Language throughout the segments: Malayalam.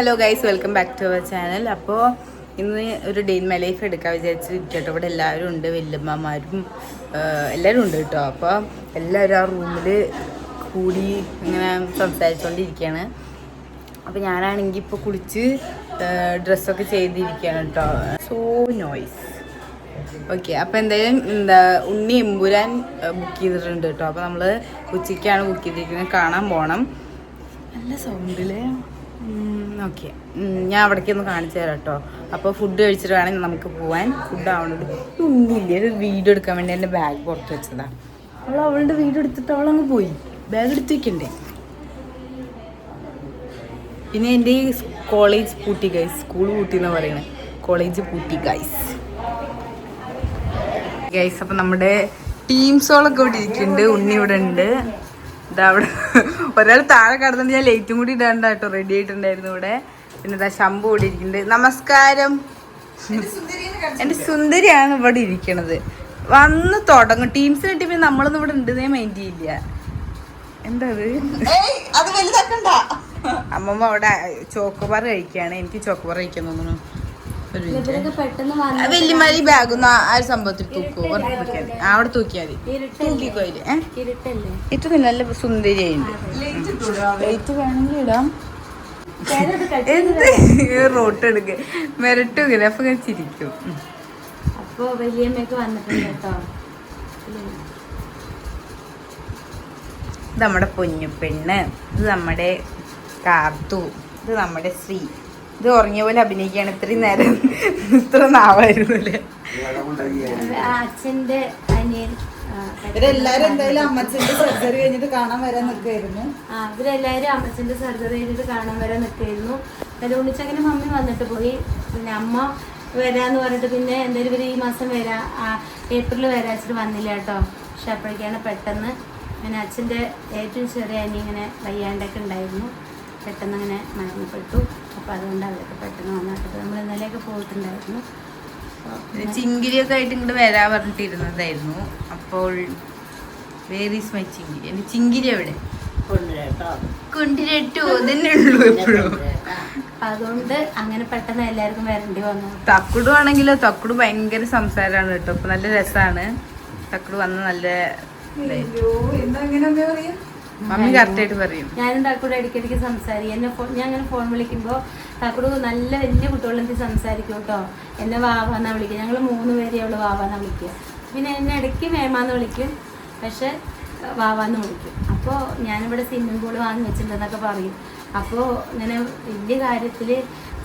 Hello guys, welcome back to our channel. അപ്പോൾ ഇന്ന് ഒരു ഡേ ഇൻ മൈ ലൈഫ് എടുക്കാൻ വിചാരിച്ചിരിക്കട്ടോ. ഇവിടെ എല്ലാവരും ഉണ്ട്, വല്യമ്മമാരും എല്ലാവരും ഉണ്ട് കേട്ടോ. അപ്പോൾ എല്ലാവരും ആ റൂമിൽ കൂടി ഇങ്ങനെ സംസാരിച്ചുകൊണ്ടിരിക്കുകയാണ്. അപ്പോൾ ഞാനാണെങ്കിൽ ഇപ്പോൾ കുളിച്ച് ഡ്രസ്സൊക്കെ ചെയ്തിരിക്കുകയാണ് കേട്ടോ. So noise. ഓക്കെ, അപ്പോൾ എന്തായാലും ഉണ്ണി എമ്പുരാൻ ബുക്ക് ചെയ്തിട്ടുണ്ട് കേട്ടോ. അപ്പോൾ നമ്മൾ ഉച്ചയ്ക്കാണ് ബുക്ക് ചെയ്തിരിക്കുന്നത്, കാണാൻ പോകണം. നല്ല സൗണ്ടില്. ഓക്കെ, ഞാൻ അവിടേക്ക് ഒന്ന് കാണിച്ചു തരാം കേട്ടോ. അപ്പോൾ ഫുഡ് കഴിച്ചിട്ട് വേണമെങ്കിൽ നമുക്ക് പോകാൻ. ഫുഡ് ആവണത് ഉണ്ണിയില്ലേ, ഒരു വീഡിയോ എടുക്കാൻ വേണ്ടി എൻ്റെ ബാഗ് പുറത്ത് വെച്ചതാണ്. അവളുടെ വീഡിയോ എടുത്തിട്ട് അവളങ്ങ് പോയി. ബാഗ് എടുത്ത് വെക്കണ്ടേ. പിന്നെ എൻ്റെ ഈ കോളേജ് പൂട്ടി ഗൈസ്, സ്കൂൾ പൂട്ടി എന്നാണ് പറയണത്, കോളേജ് പൂട്ടി ഗൈസ്. അപ്പം നമ്മുടെ ടീംസോളൊക്കെ ഇവിടെ ഇരിക്കുന്നുണ്ട്. ഉണ്ണി ഇവിടെ ഉണ്ട്. ഇതാ അവിടെ ഒരാൾ താഴെ കിടന്നിട്ട് ഞാൻ ലൈറ്റും കൂടി ഇടാണ്ട കേട്ടോ, റെഡി ആയിട്ടുണ്ടായിരുന്നു ഇവിടെ. പിന്നെ ഇതാ ശംഭു ഇവിടെ ഇരിക്കുന്നുണ്ട്. നമസ്കാരം. എൻ്റെ സുന്ദരിയാണ് ഇവിടെ ഇരിക്കണത്. വന്ന് തുടങ്ങും ടീംസിന് കിട്ടിയപ്പോ നമ്മളൊന്നും ഇവിടെ ഉണ്ടെന്നേ മൈൻഡ് ചെയ്യില്ല. എന്താ അമ്മമ്മ അവിടെ ചോക്കോബാർ കഴിക്കുകയാണ്. എനിക്ക് ചോക്കോബാർ കഴിക്കാൻ തോന്നുന്നു. വെല്ലുമാരി ബാഗൊന്നും ആ ഒരു സംഭവത്തിൽ തൂക്കോ, അവിടെ തൂക്കിയാൽ മതി. തൂക്കിക്കോയില് ഏറ്റവും നല്ല സുന്ദരിയുണ്ട്. ലൈറ്റ് വേണമെങ്കിൽ ഇടാം. എന്ത് റോട്ട് എടുക്ക മെരട്ടും ഇങ്ങനെ, അപ്പൊ ഞാൻ ചിരിക്കും. അപ്പൊ വലിയമ്മയൊക്കെ വന്നിട്ടുണ്ട് കേട്ടോ. ഇത് നമ്മുടെ പൊന്നു പെണ്ണ്, ഇത് നമ്മുടെ കാർത്തു, ഇത് നമ്മുടെ ശ്രീ. ഇത് ഉറങ്ങിയ പോലെ അഭിനയിക്കുകയാണ്. ഇത്രയും നേരം ഇത്ര നാവായിരുന്നു അല്ലേ. അച്ഛന്റെ അനിയൻ ഇവരെല്ലാരും എന്തായാലും അമ്മച്ചന്റെ സർജറി കഴിഞ്ഞിട്ട് കാണാൻ വരാൻ നിൽക്കായിരുന്നു. ഇവരെല്ലാരും അമ്മച്ചന്റെ സർജറി കഴിഞ്ഞിട്ട് കാണാൻ വരാൻ നിൽക്കായിരുന്നു. ഉണ്ണിച്ചങ്ങനെ മമ്മി വന്നിട്ട് പോയി. പിന്നെ അമ്മ വരാന്ന് പറഞ്ഞിട്ട് പിന്നെ എന്തായാലും ഇവർ ഈ മാസം ഏപ്രിൽ വരാച്ചിട്ട് വന്നില്ല കേട്ടോ. പക്ഷെ അപ്പോഴേക്കാണ് പെട്ടെന്ന് പിന്നെ അച്ഛൻ്റെ ഏറ്റവും ചെറിയ അനി ഇങ്ങനെ വയ്യാണ്ടൊക്കെ ഉണ്ടായിരുന്നു. പെട്ടെന്ന് അങ്ങനെ മരണപ്പെട്ടു. അപ്പോൾ അതുകൊണ്ട് അവരൊക്കെ പെട്ടെന്ന് വന്നിട്ട് നമ്മൾ ഇന്നലെയൊക്കെ പോയിട്ടുണ്ടായിരുന്നു. ചിങ്കിരിയൊക്കെ ആയിട്ട് ഇങ്ങോട്ട് വരാൻ പറഞ്ഞിട്ടിരുന്നതായിരുന്നു. അപ്പോൾ വേർ ഈസ് മൈ ചിങ്കിരി? എൻ്റെ ചിങ്കിരി എവിടെ? കൊണ്ടുവരട്ടോ, തന്നെ ഉള്ളൂ എപ്പോഴും. അതുകൊണ്ട് അങ്ങനെ പെട്ടെന്ന് എല്ലാവർക്കും വരേണ്ടി വന്നു. തക്കുടു ആണെങ്കിലോ, തക്കുടു ഭയങ്കര സംസാരമാണ് കേട്ടോ. ഇപ്പൊ നല്ല രസമാണ്. തക്കുടു വന്ന് നല്ല മമ്മി കറക്റ്റായിട്ട് പറയും. ഞാനും താക്കൂടെ ഇടയ്ക്കിടയ്ക്ക് സംസാരിക്കും. ഞാൻ അങ്ങനെ ഫോൺ വിളിക്കുമ്പോൾ താക്കൂട് നല്ല വലിയ കുട്ടികളെന്ത് സംസാരിക്കും കേട്ടോ. എന്നെ വാവാന്നാ വിളിക്കുക. ഞങ്ങൾ 3 പേരെ അവള് വാവാന്നാ വിളിക്കുക. പിന്നെ എന്നെ ഇടയ്ക്ക് മേമാന്ന് വിളിക്കും, പക്ഷെ വാവാന്ന് വിളിക്കും. അപ്പോൾ ഞാനിവിടെ സ്വിമ്മിംഗ് പൂള് വാങ്ങി വെച്ചിട്ടുണ്ടെന്നൊക്കെ പറയും. അപ്പോൾ ഇങ്ങനെ വലിയ കാര്യത്തിൽ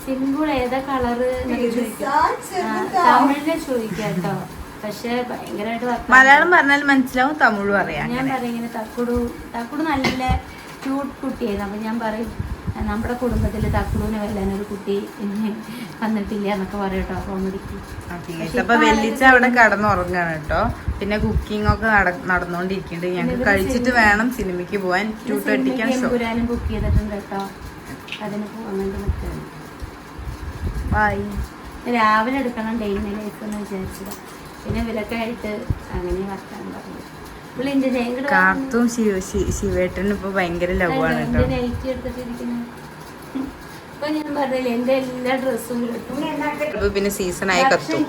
സ്വിമ്മിംഗ് പൂൾ ഏതാ കളറ് എന്നൊക്കെ ചോദിക്കും. തമിഴിനെ ചോദിക്കുക കേട്ടോ. പക്ഷെ ഭയങ്കരമായിട്ട് മലയാളം പറഞ്ഞാലും മനസ്സിലാവും, തമിഴ് പറയാം. ഞാൻ പറയും ഇങ്ങനെ തക്കുടു നല്ല ക്യൂട്ട് കുട്ടിയായിരുന്നു. അപ്പം ഞാൻ പറയും നമ്മുടെ കുടുംബത്തിൽ തക്കുടുവിനെ വല്ലാനൊരു കുട്ടി വന്നിട്ടില്ല എന്നൊക്കെ പറയും കേട്ടോ, കോമഡിക്ക്. അപ്പൊ വെള്ളിച്ച അവിടെ കടന്നുറങ്ങാണ് കേട്ടോ. പിന്നെ കുക്കിംഗ് ഒക്കെ നടന്നുകൊണ്ടിരിക്കുന്നുണ്ട്. ഞങ്ങൾക്ക് കഴിച്ചിട്ട് വേണം സിനിമയ്ക്ക് പോവാൻ. 2:30 എമ്പുരാനും ബുക്ക് ചെയ്തിട്ടുണ്ട് കേട്ടോ. അതിന് പോകാൻ വേണ്ടി നിൽക്കുകയാണ്. രാവിലെ എടുക്കണം ഡേ ഇൻ മൈ ലൈഫ് എന്ന് വിചാരിച്ചതാണ്. പിന്നെ ഇവരൊക്കെ ആയിട്ട് അങ്ങനെ വർത്താനം പറഞ്ഞു. കാർത്തും ശിവേട്ടനും ഇപ്പൊ ഭയങ്കര ലവാണ് കേട്ടോ. നൈറ്റി എടുത്തിട്ടിരിക്കുന്നു. ഇപ്പൊ ഞാൻ പറഞ്ഞില്ലേ എന്റെ എല്ലാ ഡ്രസ്സും കിട്ടും. പിന്നെ സീസണായ കത്തും.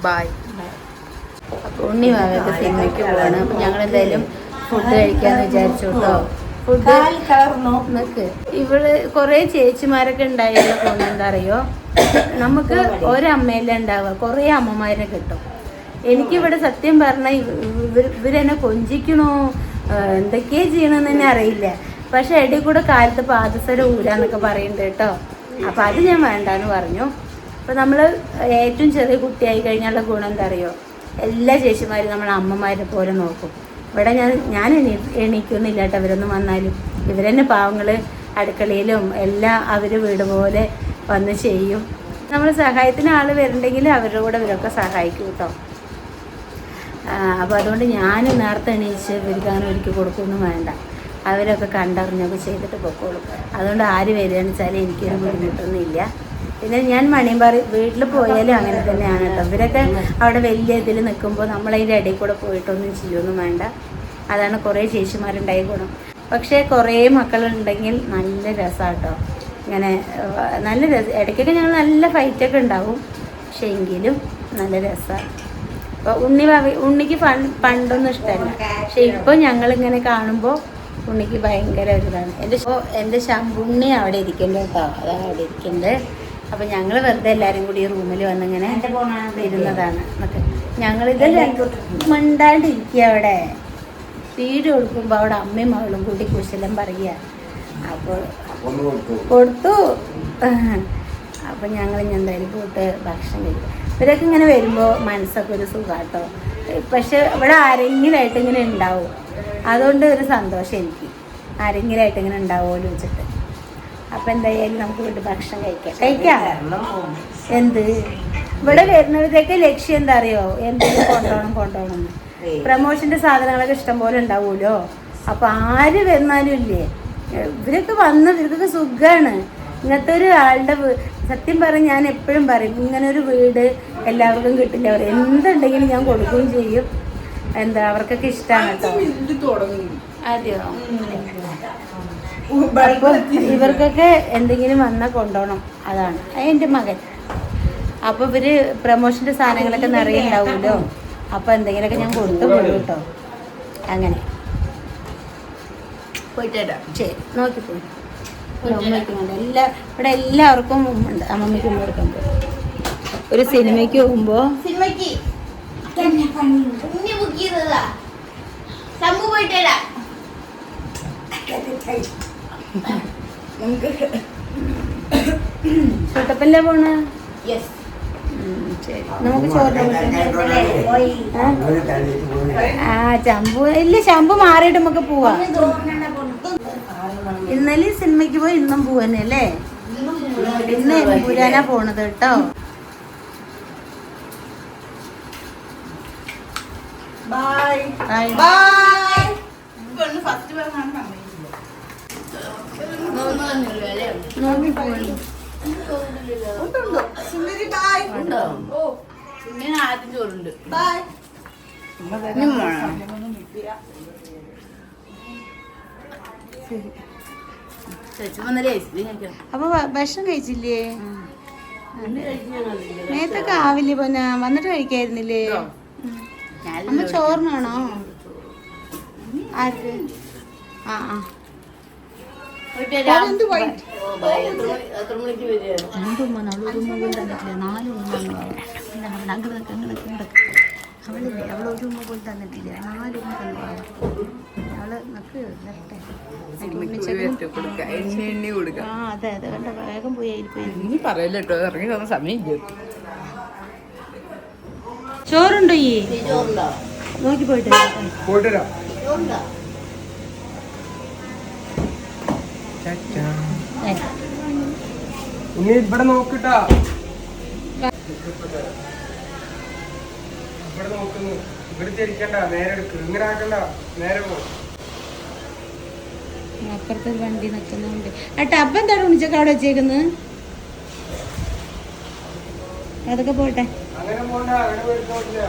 ബൈ. അപ്പൊ ഉണ്ണി വാവയൊക്കെ സിനിമയ്ക്ക് പോവാണ്. അപ്പൊ ഞങ്ങൾ എന്തായാലും ഫുഡ് കഴിക്കാന്ന് വിചാരിച്ചു കേട്ടോ. ഇവള് കൊറേ ചേച്ചിമാരൊക്കെ ഉണ്ടായുള്ള ഗുണം എന്താ അറിയോ, നമുക്ക് ഒരമ്മയല്ല ഉണ്ടാവുക, കുറേ അമ്മമാരെ കിട്ടും. എനിക്കിവിടെ സത്യം പറഞ്ഞാൽ ഇവരെന്നെ കൊഞ്ചിക്കണോ എന്തൊക്കെയാ ചെയ്യണമെന്ന് തന്നെ അറിയില്ല. പക്ഷെ ഇടയിൽ കൂടെ കാലത്ത് പാദസരം ഊരാന്നൊക്കെ പറയുന്നുണ്ട് കേട്ടോ. അപ്പം അത് ഞാൻ വേണ്ടാന്ന് പറഞ്ഞു. അപ്പം നമ്മൾ ഏറ്റവും ചെറിയ കുട്ടിയായി കഴിഞ്ഞാലുള്ള ഗുണം എന്താ അറിയോ, എല്ലാ ചേച്ചിമാരും നമ്മൾ അമ്മമാരെ പോലെ നോക്കും. ഇവിടെ ഞാൻ എണീക്കൊന്നുമില്ല കേട്ടോ. ഇവരൊന്നും വന്നാലും ഇവരെന്നെ പാവങ്ങൾ അടുക്കളയിലും എല്ലാം അവർ വീട് പോലെ വന്ന് ചെയ്യും. നമ്മൾ സഹായത്തിന് ആൾ വരണ്ടെങ്കിൽ അവരുടെ കൂടെ ഇവരൊക്കെ സഹായിക്കും കേട്ടോ. അപ്പോൾ അതുകൊണ്ട് ഞാൻ നേരത്തെ എണീച്ച് ഇവർക്ക് അങ്ങനെ ഒരുക്കി കൊടുക്കൊന്നും വേണ്ട. അവരൊക്കെ കണ്ടറിഞ്ഞൊക്കെ ചെയ്തിട്ട് പൊക്കോളും. അതുകൊണ്ട് ആര് വരികയെന്ന് വെച്ചാൽ എനിക്കൊരു ബുദ്ധിമുട്ടൊന്നുമില്ല. പിന്നെ ഞാൻ മണിയമ്പാറ വീട്ടിൽ പോയാലും അങ്ങനെ തന്നെയാണ് കേട്ടോ. ഇവരൊക്കെ അവിടെ വലിയ ഇതിൽ നിൽക്കുമ്പോൾ നമ്മളതിൻ്റെ ഇടയിൽ കൂടെ പോയിട്ടൊന്നും ചെയ്യൊന്നും വേണ്ട. അതാണ് കുറേ ചേച്ചിമാരുണ്ടായി ഗുണം. പക്ഷേ കുറേ മക്കളുണ്ടെങ്കിൽ നല്ല രസമാട്ടോ. ഇങ്ങനെ നല്ല രസം. ഇടയ്ക്കൊക്കെ ഞങ്ങൾ നല്ല ഫൈറ്റൊക്കെ ഉണ്ടാവും, പക്ഷേ എങ്കിലും നല്ല രസമാണ്. അപ്പോൾ ഉണ്ണിക്ക് പണ്ടൊന്നും ഇഷ്ടമല്ല, പക്ഷെ ഇപ്പോൾ ഞങ്ങളിങ്ങനെ കാണുമ്പോൾ ഉണ്ണിക്ക് ഭയങ്കര ഒരിതാണ്. എൻ്റെ ശമ്പുണ്ണി അവിടെ ഇരിക്കുന്നുണ്ട് കേട്ടോ, അതാണ് അവിടെ ഇരിക്കുന്നത്. അപ്പോൾ ഞങ്ങൾ വെറുതെ എല്ലാവരും കൂടി ഈ റൂമിൽ വന്നിങ്ങനെ ഇരുന്നതാണ്. എന്നൊക്കെ ഞങ്ങളിതെല്ലാം മിണ്ടാണ്ടിരിക്കുക. അവിടെ വീട് കൊടുക്കുമ്പോൾ അവിടെ അമ്മയും മകളും കൂടി കുശലം പറയുക. അപ്പോൾ കൊടുത്തു. അപ്പം ഞങ്ങൾ ഇനി എന്തായാലും പോയിട്ട് ഭക്ഷണം കഴിക്കും. ഇവരൊക്കെ ഇങ്ങനെ വരുമ്പോൾ മനസ്സൊക്കെ ഒരു സുഖാട്ടോ. പക്ഷെ ഇവിടെ ആരെങ്കിലുമായിട്ട് ഇങ്ങനെ ഉണ്ടാവും, അതുകൊണ്ട് ഒരു സന്തോഷം എനിക്ക്. ആരെങ്കിലുമായിട്ട് ഇങ്ങനെ ഉണ്ടാവുമല്ലോ വെച്ചിട്ട്. അപ്പം എന്തായാലും നമുക്ക് വീട്ടിൽ ഭക്ഷണം കഴിക്കാം. എന്ത് ഇവിടെ വരുന്നവരുടെയൊക്കെ ലക്ഷ്യം എന്താ അറിയോ? എന്തെങ്കിലും കൊണ്ടുപോകണം. പ്രമോഷൻ്റെ സാധനങ്ങളൊക്കെ ഇഷ്ടം പോലെ ഉണ്ടാവുമല്ലോ. അപ്പം ആര് വരുന്നാലും ഇല്ലേ, ഇവർക്കൊക്കെ സുഖമാണ്. ഇങ്ങനത്തെ ഒരു ആളുടെ സത്യം പറഞ്ഞ് ഞാൻ എപ്പോഴും പറയും, ഇങ്ങനെ ഒരു വീട് എല്ലാവർക്കും കിട്ടില്ല. അവർ എന്തുണ്ടെങ്കിലും ഞാൻ കൊടുക്കുകയും ചെയ്യും. എന്താ അവർക്കൊക്കെ ഇഷ്ടമാണ് കേട്ടോ. അതെയോ? അപ്പോൾ ഇവർക്കൊക്കെ എന്തെങ്കിലും വന്നാൽ കൊണ്ടുപോകണം, അതാണ് എൻ്റെ മകൻ. അപ്പോൾ ഇവർ പ്രമോഷൻ്റെ സാധനങ്ങളൊക്കെ നിറയെ ഉണ്ടാവുമല്ലോ. അപ്പോൾ എന്തെങ്കിലുമൊക്കെ ഞാൻ കൊടുത്തു പോകും കേട്ടോ. അങ്ങനെ പോയിട്ട് ശരി നോക്കിപ്പോയി. ഇവിടെ എല്ലാവർക്കും ഉണ്ട്. അമ്മമ്മയ്ക്ക് ഉമ്മ കൊടുക്കുമ്പോൾ ഒരു സിനിമയ്ക്ക് പോകുമ്പോൾ ഷൂട്ടപ്പല്ലേ പോണ? ശരി, നമുക്ക് ചമ്പു ഇല്ല, ശമ്പു മാറിയിട്ട് നമുക്ക് പോവാം. ഇന്നലെ സിനിമയ്ക്ക് പോയി, ഇന്നും പോവന്നെ അല്ലേ? ഇന്ന് പുരാനാ പോണത് കേട്ടോ. ആദ്യം ചോറുണ്ട്. അപ്പൊ ഭക്ഷണം കഴിച്ചില്ലേ? നേരത്തൊക്കെ ആവില്ലേ പൊന്ന, വന്നിട്ട് കഴിക്കായിരുന്നില്ലേ? അമ്മ ചോറിനാണോ? ആർക്ക്? ആ ആ അവളില്ലേ, അവളൊരു ഉമ്മ പോലും തന്നിട്ടില്ല. 4 ഉമ്മ തന്നു. അവള് നക്ക് വരട്ടെ. ആ അതെ അതെ, കണ്ട വേഗം പോയി പറയല്ലോ ഇറങ്ങി വന്ന സമയം. ചോറുണ്ടോ? ഈ നോക്കി പോയിട്ട് ഇവിടെ നോക്കിട്ടാ, ഇവിടെ നോക്കുന്നു. ഇവിടെ തിരിക്കണ്ട, നേരെ എടുക്ക്. ഇങ്ങനെ ആക്കണ്ട, നേരെ പോ. അപ്പുറത്തെ വണ്ടി നിൽക്കുന്നുണ്ട്. ആ ടബ് എന്താണ് ഉണിച്ചൊക്കെ അവിടെ വെച്ചേക്കുന്നത്? അതൊക്കെ പോട്ടെ. അങ്ങനെ പോണ്ട, അങ്ങനെ പോയിട്ടില്ല.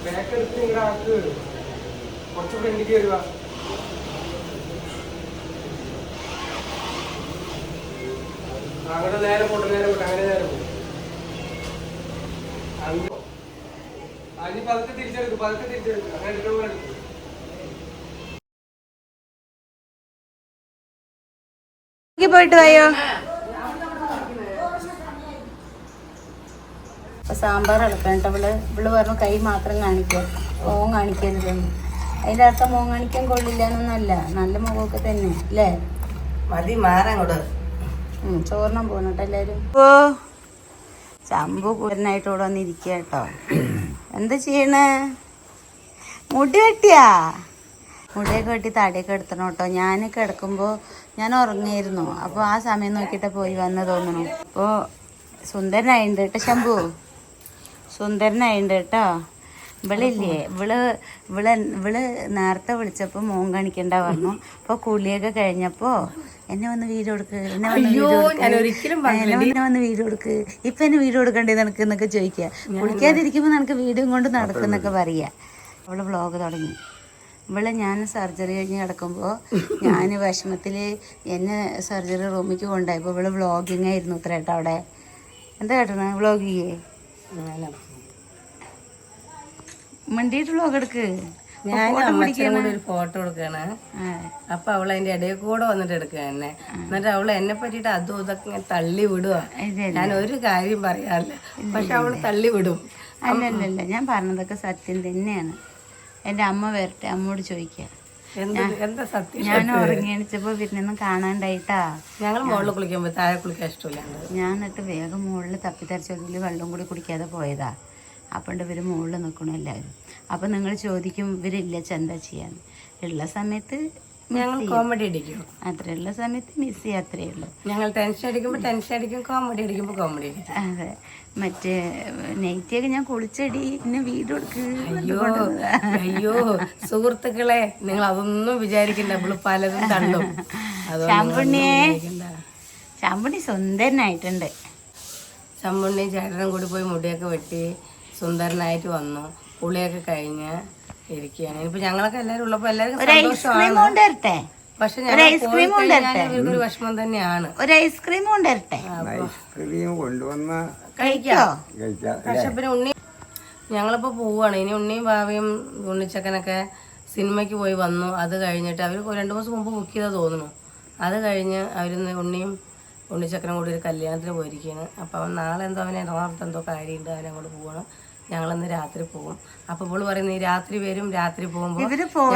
ബാക്ക് എടുത്ത് ഇങ്ങനെ ആക്ക്. കുറച്ച് ഫ്രണ്ടിക്ക് വരിക. അങ്ങനെ നേരെ പോട്ടെ, നേരെ പോട്ടെ, അങ്ങനെ നേരെ പോകും. അതിന് പതുക്കെ തിരിച്ചെടുക്കും, പതുക്കെ തിരിച്ചെടുക്കും. അങ്ങനെ എടുക്കും. പോയിട്ട് പോയോ? അപ്പൊ സാമ്പാർ ഇളക്കണ്ട. ഇവള് പറഞ്ഞു കൈ മാത്രം കാണിക്കുക, മോൻ കാണിക്കരുതെന്ന്. അതിൻ്റെ അർത്ഥം മോൻ കാണിക്കാൻ കൊള്ളില്ല എന്നൊന്നല്ല, നല്ല മുഖമൊക്കെ തന്നെ അല്ലേ? മതി മാറങ്ങോട്ട്. ചോറിനാൻ പോകണട്ടോ എല്ലാവരും. ഓ ശമ്പു പൂരനായിട്ട് ഇവിടെ വന്നിരിക്കുക കേട്ടോ. എന്താ ചെയ്യണേ? മുടി വെട്ടിയാ? മുടിയൊക്കെ വെട്ടി തടിയൊക്കെ എടുത്തണം കേട്ടോ. ഞാൻ കിടക്കുമ്പോൾ ഞാൻ ഉറങ്ങിയിരുന്നു. അപ്പോൾ ആ സമയം നോക്കിയിട്ട് പോയി വന്ന് തോന്നണു. അപ്പോൾ സുന്ദരനായിട്ടുണ്ട് കേട്ടോ ശമ്പു, സുന്ദരനായിട്ടുണ്ട് കേട്ടോ. ഇവളില്ലേ, ഇവള് നേരത്തെ വിളിച്ചപ്പോൾ മോൻ കാണിക്കണ്ട പറഞ്ഞു. അപ്പോൾ കുളിയൊക്കെ കഴിഞ്ഞപ്പോൾ എന്നെ വന്ന് വീഡിയോ കൊടുക്ക്, എന്നെ വന്ന് വീഡിയോ കൊടുക്ക്, ഇപ്പം എന്നെ വീഡിയോ കൊടുക്കണ്ടേ നിനക്ക് എന്നൊക്കെ ചോദിക്കുക. കുളിക്കാതിരിക്കുമ്പോൾ നിനക്ക് വീഡിയോ കൊണ്ട് നടക്കുന്നൊക്കെ പറയാ. അവള് വ്ളോഗ് തുടങ്ങി. ഇവളെ ഞാൻ സർജറി കഴിഞ്ഞ് കിടക്കുമ്പോൾ ഞാൻ വിഷമത്തിൽ എന്നെ സർജറി റൂമിലേക്ക് കൊണ്ടുപോയപ്പോൾ ഇവള് വ്ളോഗിങ് ആയിരുന്നു ഇത്രേട്ടോ അവിടെ. എന്താ കേട്ടണ വ്ളോഗ് ചെയ്യേ മണ്ടിയിട്ട് വ്ളോഗ് എടുക്ക്. ഞാൻ ഒരു ഫോട്ടോ എടുക്കാണ്. അപ്പൊ അവൾ അതിന്റെ ഇടയിൽ കൂടെ വന്നിട്ട് എടുക്കുക എന്നെ. എന്നിട്ട് അവള് എന്നെ പറ്റിയിട്ട് അതും ഇതൊക്കെ ഇങ്ങനെ തള്ളി വിടുക. ഞാൻ ഒരു കാര്യം പറയാറില്ല, പക്ഷെ അവള് തള്ളി വിടും. അല്ലല്ലല്ല, ഞാൻ പറഞ്ഞതൊക്കെ സത്യം തന്നെയാണ്. എൻ്റെ അമ്മ വരട്ടെ, അമ്മോട് ചോദിക്കാം. എന്താ സത്യം? ഞാൻ ഉറങ്ങി എണിച്ചപ്പോ പിന്നെ കാണാണ്ടായിട്ടാ. ഞങ്ങൾ മുകളിൽ കുളിക്കുമ്പോ താഴെ കുളിക്കാൻ ഇഷ്ടമില്ല. ഞാൻ എന്നിട്ട് വേഗം മുകളിൽ തപ്പിത്തരച്ചതിൽ വെള്ളം കൂടി കുടിക്കാതെ പോയതാ. അപ്പണ്ട് ഇവർ മുകളിൽ നിൽക്കണം എല്ലാവരും. അപ്പം നിങ്ങൾ ചോദിക്കും ഇവരില്ല എന്താ ചെയ്യാൻ. ഉള്ള സമയത്ത് ഞങ്ങൾ കോമഡി അടിക്കും. അത്രയുള്ള സമയത്ത് മിസ് ചെയ്യാം, അത്രയേ ഉള്ളൂ. ഞങ്ങൾ ടെൻഷൻ അടിക്കുമ്പോൾ ടെൻഷൻ അടിക്കും, കോമഡി അടിക്കുമ്പോൾ കോമഡി അടിക്കും. അതെ. മറ്റേ നെയ്റ്റിയൊക്കെ ഞാൻ കുളിച്ചടി പിന്നെ വീട് അയ്യോ അയ്യോ സുഹൃത്തുക്കളെ, നിങ്ങൾ അതൊന്നും വിചാരിക്കണ്ട. നമ്മള് പലതും തള്ളും. ശാമ്പുണ്ണി സുന്ദരനായിട്ടുണ്ട്. ശമ്പുണ്ണിയും ചേട്ടനും കൂടി പോയി മുടിയൊക്കെ വെട്ടി സുന്ദരനായിട്ട് വന്നു. പുളിയൊക്കെ കഴിഞ്ഞ് ഇരിക്കുകയാണ്. ഇനിയിപ്പോ ഞങ്ങളൊക്കെ എല്ലാവരും ഉള്ളപ്പോ എല്ലാവർക്കും സന്തോഷമാണ്. പക്ഷെ ഇവർക്കൊരു വിഷമം തന്നെയാണ്. ഒരു ഐസ്ക്രീം കൊണ്ടുവരട്ടെ? കഴിക്കോ? പക്ഷെ പിന്നെ ഉണ്ണി ഞങ്ങളിപ്പോ പോവാണ്. ഇനി ഉണ്ണിയും ഭാവിയും ഉണ്ണിച്ചക്കനൊക്കെ സിനിമയ്ക്ക് പോയി വന്നു. അത് കഴിഞ്ഞിട്ട് അവർ 2 ദിവസം മുമ്പ് ബുക്ക് ചെയ്താൽ തോന്നുന്നു. അത് കഴിഞ്ഞ് അവരിന്ന് ഉണ്ണിയും ഉണ്ണിച്ചക്കനും കൂടി ഒരു കല്യാണത്തിന് പോയിരിക്കുകയാണ്. അപ്പം അവൻ നാളെ എന്തോ അവനെ എറണാകുളത്ത് എന്തോ കാര്യമുണ്ട്, അവനങ്ങോട്ട് പോവാണ്. ഞങ്ങളിന്ന് രാത്രി പോകും. അപ്പൊ ഇവള് പറയുന്നത് ഈ രാത്രി വരും, രാത്രി പോകുമ്പോൾ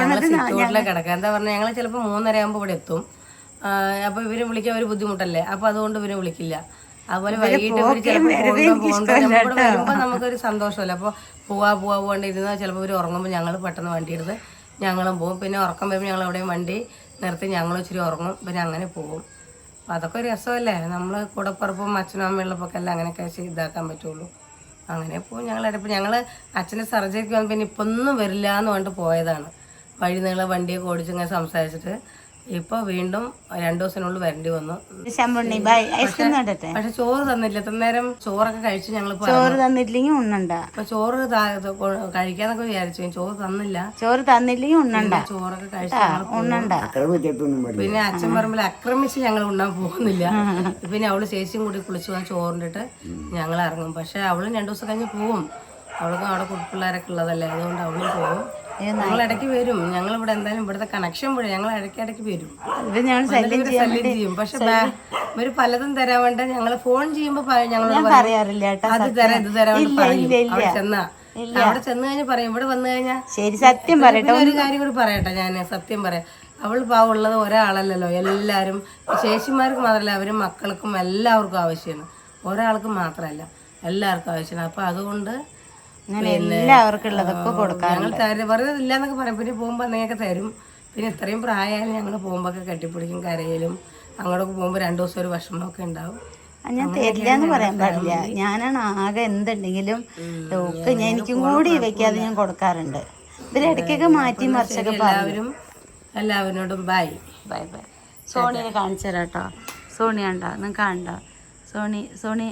ഞങ്ങൾ സിറ്റൗട്ടിലേക്ക് കിടക്കാം. എന്താ പറഞ്ഞാൽ ഞങ്ങൾ ചിലപ്പോൾ 3:30 ആകുമ്പോൾ ഇവിടെ എത്തും. അപ്പൊ ഇവര് വിളിക്കാൻ ഒരു ബുദ്ധിമുട്ടല്ലേ, അപ്പൊ അതുകൊണ്ട് ഇവര് വിളിക്കില്ല. അതുപോലെ വൈകിട്ട് ഇവര് ചിലപ്പോൾ വരുമ്പോ നമുക്കൊരു സന്തോഷമല്ല. അപ്പൊ പോവാണ്ടിരുന്നാൽ ചിലപ്പോൾ ഇവര് ഉറങ്ങുമ്പോൾ ഞങ്ങൾ പെട്ടെന്ന് വണ്ടി എടുത്ത് ഞങ്ങളും പോകും. പിന്നെ ഉറക്കം വരുമ്പോൾ ഞങ്ങൾ എവിടെയും വണ്ടി നിർത്തി ഞങ്ങൾ ഇച്ചിരി ഉറങ്ങും. പിന്നെ അങ്ങനെ പോകും. അപ്പൊ അതൊക്കെ ഒരു രസമല്ലേ. നമ്മൾ കൂടപ്പുറപ്പും അച്ഛനും അമ്മയുള്ളപ്പൊക്കെ എല്ലാം അങ്ങനെയൊക്കെ ഇതാക്കാൻ പറ്റുള്ളൂ. അങ്ങനെ പോകും. ഞങ്ങൾ അച്ഛൻ്റെ സർജറിക്ക് വന്ന് പിന്നെ ഇപ്പം ഒന്നും വരില്ല എന്ന് പറഞ്ഞിട്ട് പോയതാണ്. വഴി നീളെ വണ്ടിയൊക്കെ ഓടിച്ചിങ്ങനെ സംസാരിച്ചിട്ട് ഇപ്പൊ വീണ്ടും 2 ദിവസത്തിനുള്ളിൽ വരേണ്ടി വന്നു. പക്ഷെ ചോറ് തന്നില്ല. എത്ര നേരം ചോറൊക്കെ കഴിച്ച് ഞങ്ങൾ ചോറ് തന്നില്ലെങ്കിൽ ഉണ്ണണ്ട. അപ്പൊ ചോറ് കഴിക്കാന്നൊക്കെ വിചാരിച്ചു. ചോറ് തന്നില്ലെങ്കിൽ ഉണ്ണണ്ട. ചോറൊക്കെ കഴിച്ചു. പിന്നെ അച്ഛൻ പറയുമ്പോൾ ആക്രമിച്ച് ഞങ്ങൾ ഉണ്ണാൻ പോകുന്നില്ല. പിന്നെ അവള് ചേച്ചിയും കൂടി കുളിച്ചു വന്ന് ചോറിണ്ടിട്ട് ഞങ്ങൾ ഇറങ്ങും. പക്ഷെ അവളും 2 ദിവസം കഴിഞ്ഞ് പോവും. അവൾക്കും അവിടെ കുട്ടിപ്പിള്ളേരൊക്കെ ഉള്ളതല്ലേ, അതുകൊണ്ട് അവളും പോകും. ഞങ്ങൾ ഇടയ്ക്ക് വരും. ഞങ്ങൾ ഇവിടെ എന്തായാലും ഇവിടുത്തെ കണക്ഷൻ പോലെ ഞങ്ങൾ ഇടയ്ക്ക് വരും. ശല്യം ചെയ്യും. പക്ഷെ ഇവര് പലതും തരാൻ വേണ്ട. ഞങ്ങൾ ഫോൺ ചെയ്യുമ്പോ ഞങ്ങളോട് പറയാറില്ല അത് തരാം ഇത് തരാൻ വേണ്ടി പറയും. അവിടെ ചെന്ന് കഴിഞ്ഞാൽ പറയും. ഇവിടെ വന്നു കഴിഞ്ഞാൽ സത്യം പറയട്ടെ, ഒരു കാര്യം കൂടി പറയട്ടെ. ഞാൻ സത്യം പറയാം, അവൾ പാവുള്ളത് ഒരാളല്ലല്ലോ, എല്ലാവരും. ചേച്ചിമാർക്ക് മാത്രമല്ല, അവരും മക്കൾക്കും എല്ലാവർക്കും ആവശ്യമാണ്. ഒരാൾക്കും മാത്രമല്ല, എല്ലാവർക്കും ആവശ്യമാണ്. അപ്പൊ അതുകൊണ്ട് എല്ലാവർക്കുള്ളതൊക്കെ കൊടുക്കാം. ഞങ്ങൾ തരും വെറുതെ ഇല്ലാന്നൊക്കെ പറയും. പിന്നെ പോകുമ്പോൾ എന്തെങ്കിലുമൊക്കെ തരും. പിന്നെ ഇത്രയും പ്രായമായാലും ഞങ്ങൾ പോകുമ്പോഴൊക്കെ കെട്ടിപ്പിടിക്കും, കരയിലും. അങ്ങോട്ടൊക്കെ പോകുമ്പോൾ 2 ദിവസം ഒരു വിഷമമൊക്കെ ഉണ്ടാവും. ഞാൻ തരില്ല എന്ന് പറയാൻ പാടില്ല. ഞാനാണ് ആകെ എന്തുണ്ടെങ്കിലും ഒക്കെ എനിക്കും കൂടി വെക്കാതെ ഞാൻ കൊടുക്കാറുണ്ട്. ഇവരിടയ്ക്കൊക്കെ മാറ്റി മറിച്ചൊക്കെ എല്ലാവരോടും ബൈ ബൈ ബൈ. സോണിയെ കാണിച്ചു തരാം കേട്ടോ. സോണി കണ്ട നിങ്ങൾക്ക് കണ്ട സോണി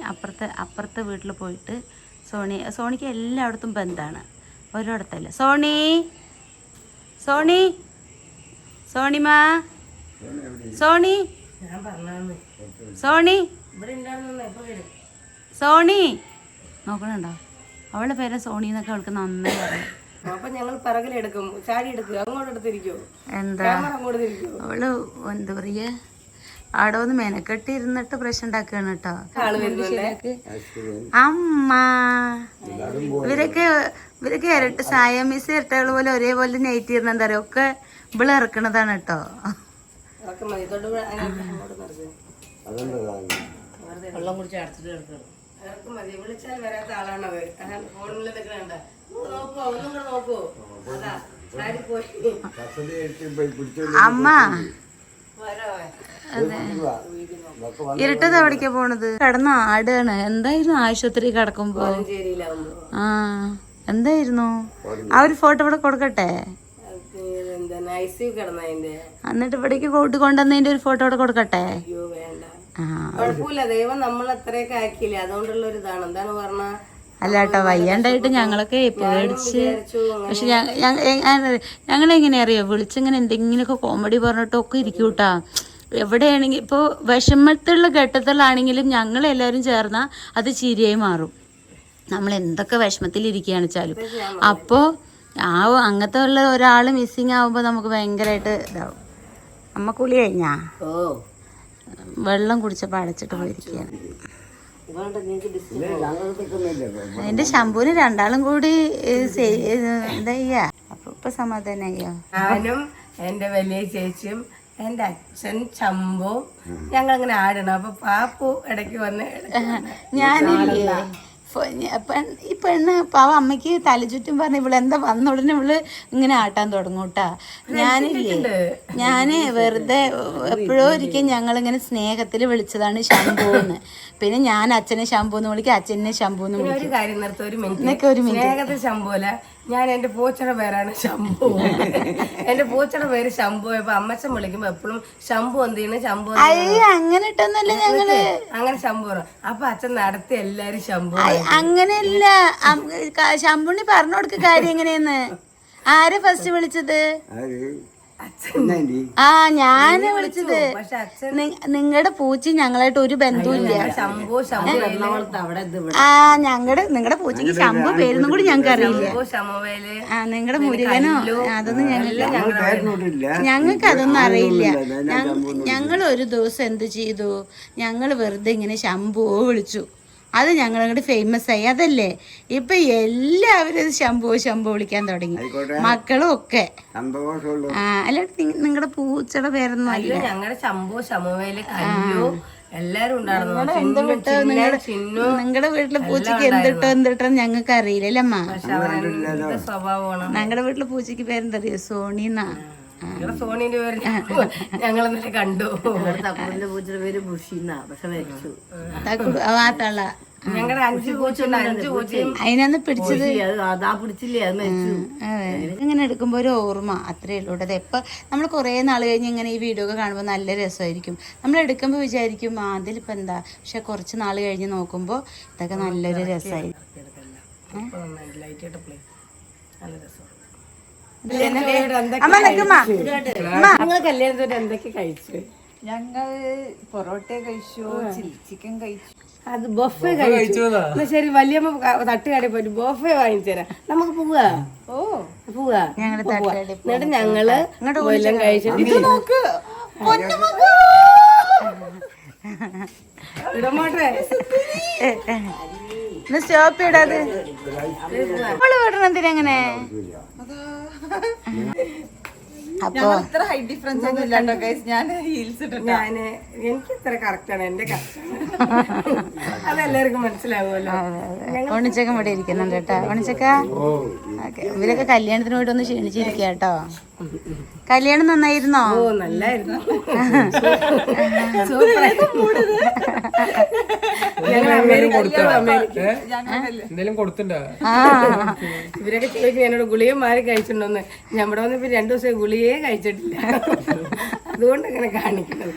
അപ്പുറത്തെ വീട്ടിൽ പോയിട്ട് സോണിക്ക് എല്ലായിടത്തും ബന്ധമാണ്, ഒരിടത്തല്ല. സോണിമാ സോണി നോക്കണുണ്ടോ? അവളുടെ പേര് സോണി എന്നൊക്കെ അവൾക്ക് നന്നായി അറിയാം. എന്താ അവള് എന്താ പറയാ, അവിടെ ഒന്ന് മെനക്കെട്ടി ഇരുന്നിട്ട് പ്രശ്നം ഉണ്ടാക്കുകയാണ് കേട്ടോ. അമ്മ ഇവരൊക്കെ ഇരട്ട സായമിസ് ഇരട്ടകൾ പോലെ ഒരേപോലെ നെയ്റ്റ് ഇരുന്ന എന്താ പറയുക, ഒക്കെ ഇവള് ഇറക്കണതാണ് കേട്ടോ. വെള്ളം കുടിച്ച് അടച്ചിട്ട് കിടക്കണം. വിളിച്ചാൽ വരാത്ത ആളാണത്. അമ്മ ഇരട്ടത് എവിടേക്കാ പോണത്? കിടന്ന ആടാണ്. എന്തായിരുന്നു ആശുപത്രി കിടക്കുമ്പോ? ആ എന്തായിരുന്നു ആ ഒരു ഫോട്ടോ ഇവിടെ കൊടുക്കട്ടെ? എന്നിട്ട് ഇവിടേക്ക് കോട്ട് കൊണ്ടുവന്നതിന്റെ ഒരു ഫോട്ടോ ഇവിടെ കൊടുക്കട്ടെ? കുഴപ്പമില്ല, ദൈവം നമ്മൾ അത്രയൊക്കെ ആക്കിയില്ലേ, അതുകൊണ്ടുള്ള ഒരു ഇതാണ്. എന്താണ് പറഞ്ഞ അല്ല കേട്ടോ വയ്യാണ്ടായിട്ട് ഞങ്ങളൊക്കെ പേടിച്ച്. പക്ഷെ ഞങ്ങളെങ്ങനെ അറിയോ വിളിച്ചിങ്ങനെ എന്തെങ്കിലുമൊക്കെ കോമഡി പറഞ്ഞിട്ടൊക്കെ ഇരിക്കും കേട്ടാ. എവിടെയാണെങ്കിൽ ഇപ്പോൾ വിഷമത്തുള്ള ഘട്ടത്തിലാണെങ്കിലും ഞങ്ങളെല്ലാവരും ചേർന്നാൽ അത് ചിരിയായി മാറും. നമ്മൾ എന്തൊക്കെ വിഷമത്തിലിരിക്കുകയാണ് വെച്ചാലും. അപ്പോൾ അങ്ങനത്തെ ഉള്ള ഒരാൾ മിസ്സിങ് ആകുമ്പോൾ നമുക്ക് ഭയങ്കരമായിട്ട് ഇതാവും. അമ്മ കുളി കഴിഞ്ഞാ? വെള്ളം കുടിച്ചപ്പോൾ അടച്ചിട്ട് പോയിരിക്കുകയാണ്. എന്റെ ശംഭുവിന് രണ്ടാളും കൂടി എന്താ ചെയ്യാ? അപ്പൊ ഇപ്പൊ സമാധാനായോ? ഞാനും എന്റെ വലിയ ചേച്ചിയും എന്റെ അച്ഛൻ ശംഭു ഞങ്ങളിങ്ങനെ ആടണം. അപ്പൊ പാപ്പു ഇടയ്ക്ക് വന്ന് ഞാനില്ലേ ഈ പെണ്ണ് പാവ അമ്മയ്ക്ക് തലചുറ്റും പറഞ്ഞ ഇവളെന്താ വന്ന ഉടനെ ഇവള് ഇങ്ങനെ ആട്ടാൻ തുടങ്ങും കേട്ടാ. ഞാന് വെറുതെ എപ്പോഴോ ഒരിക്കൽ ഞങ്ങളിങ്ങനെ സ്നേഹത്തിൽ വിളിച്ചതാണ് ശംഭുന്ന്. പിന്നെ ഞാൻ അച്ഛനെ ശംഭുന്ന് വിളിക്കും, അച്ഛനെ ശംഭുന്ന് വിളിക്കും. ഒരു കാര്യം നിർത്ത, ഒരു മിനിറ്റ്. സ്നേഹത്തിൽ ശംഭുല ഞാൻ എന്റെ പൂച്ചയുടെ പേരാണ് ശംഭു. എന്റെ പൂച്ചയുടെ പേര് ശംഭു. ഇപ്പൊ അമ്മച്ചൻ വിളിക്കുമ്പോ എപ്പോഴും ശംഭു എന്ത് ചെയ്യണം, ശംഭു അങ്ങനെ ഇട്ടൊന്നല്ല ഞങ്ങള് അങ്ങനെ ശംഭു. അപ്പൊ അച്ഛൻ നടത്തി എല്ലാരും ശംഭു. അങ്ങനെയല്ല, ശംഭുണ്ണി പറഞ്ഞു കൊടുക്ക കാര്യം എങ്ങനെയെന്ന്. ആരെ ഫസ്റ്റ് വിളിച്ചത്? ഞാന് വിളിച്ചത്. നിങ്ങളുടെ പൂച്ച ഞങ്ങളായിട്ട് ഒരു ബന്ധവുമില്ല. നിങ്ങളുടെ പൂച്ചക്ക് ശംഭു പേരൊന്നും കൂടി ഞങ്ങൾക്ക് അറിയില്ല. നിങ്ങളുടെ മുരുകനോ അതൊന്നും ഞങ്ങൾക്ക് അതൊന്നും അറിയില്ല. ഞങ്ങൾ ഒരു ദിവസം എന്ത് ചെയ്തു, ഞങ്ങൾ വെറുതെ ഇങ്ങനെ ശംഭുവോ വിളിച്ചു. അത് ഞങ്ങളങ്ങോട്ട് ഫേമസ് ആയി. അതല്ലേ ഇപ്പൊ എല്ലാവരും ശംഭു വിളിക്കാൻ തുടങ്ങി, മക്കളും ഒക്കെ. അല്ല നിങ്ങളുടെ പൂച്ചയുടെ പേരൊന്നും അല്ല. ഞങ്ങളുടെ ശംഭു ശമുവേല് കല്ലു എല്ലാരും ഉണ്ടായിരുന്നു. നിങ്ങളുടെ വീട്ടിലെ പൂച്ചക്ക് എന്തിട്ടോ ഞങ്ങൾക്ക് അറിയില്ല അമ്മ. സ്വഭാവമാണ്. ഞങ്ങളുടെ വീട്ടിലെ പൂച്ചക്ക് പേരെന്താ അറിയോ? സോണിന്നാ. സോണിന്റെ പേര് ഞങ്ങൾ എന്നിട്ട് കണ്ടു. പൂച്ചയുടെ പേര് ബുഷിന്നാ, പക്ഷെ മരിച്ചു. തള്ള ഞങ്ങളുടെ 5 പൂച്ചുണ്ട്. 5 പൂച്ചയും അതിനന്ന് പിടിച്ചത് പിടിച്ചില്ലേ, അത് മരിച്ചു. ഇങ്ങനെ എടുക്കുമ്പോ ഒരു ഓർമ്മ അത്രേ ഉള്ളൂ. അത് എപ്പൊ നമ്മൾ കുറെ നാൾ കഴിഞ്ഞ് ഇങ്ങനെ ഈ വീഡിയോ ഒക്കെ കാണുമ്പോൾ നല്ല രസമായിരിക്കും. നമ്മൾ എടുക്കുമ്പോൾ വിചാരിക്കും അതിലിപ്പോ എന്താ, പക്ഷെ കുറച്ച് നാൾ കഴിഞ്ഞ് നോക്കുമ്പോ ഇതൊക്കെ നല്ലൊരു രസമായിരിക്കും. കല്യാണത്തോടെ എന്തൊക്കെ കഴിച്ചു? ഞങ്ങൾ പൊറോട്ട കഴിച്ചു, ചിക്കൻ കഴിച്ചു. അത് ബൊഫെ കഴിച്ചു. ശരി, വലിയമ്മ തട്ടുകാടി പോയിട്ട് ബൊഫെ വാങ്ങിച്ചു തരാം. നമുക്ക് പോവാ. പോവാ. എന്നിട്ട് ഞങ്ങള് എല്ലാം കഴിച്ചിട്ട് ഇടമാട്ടെ സ്റ്റോപ്പ് ഇടാതെ വിടണെന്തിനെങ്ങനെ? അപ്പൊ ഇത്ര ഹൈറ്റ് ഡിഫറൻസ് ഒന്നും ഇല്ലാണ്ടോ ഗൈസ്. ഞാൻ ഹീൽസ് ഞാന് എനിക്ക് ഇത്ര കറക്റ്റ് ആണ് എന്റെ അതെല്ലാവർക്കും മനസ്സിലാവുമല്ലോ. ഓണിച്ചക്ക ഇവിടെ ഇരിക്കുന്നുണ്ട് കേട്ടോ. ഓണിച്ചക്ക ഇവരൊക്കെ കല്യാണത്തിന് പോയിട്ട് ഒന്ന് ക്ഷണിച്ചിരിക്കുക കേട്ടോ. കല്യാണം നന്നായിരുന്നോ? ഓ നല്ലായിരുന്നു. ഇവരൊക്കെ ചോദിക്കും എന്നോട് ഗുളിക മാറി കഴിച്ചിട്ടുണ്ടോന്ന്. നമ്മുടെ വന്ന് ഇപ്പൊ 2 ദിവസം ഗുളികയെ കഴിച്ചിട്ടില്ല. അതുകൊണ്ട് അങ്ങനെ കാണിക്കുന്നത്.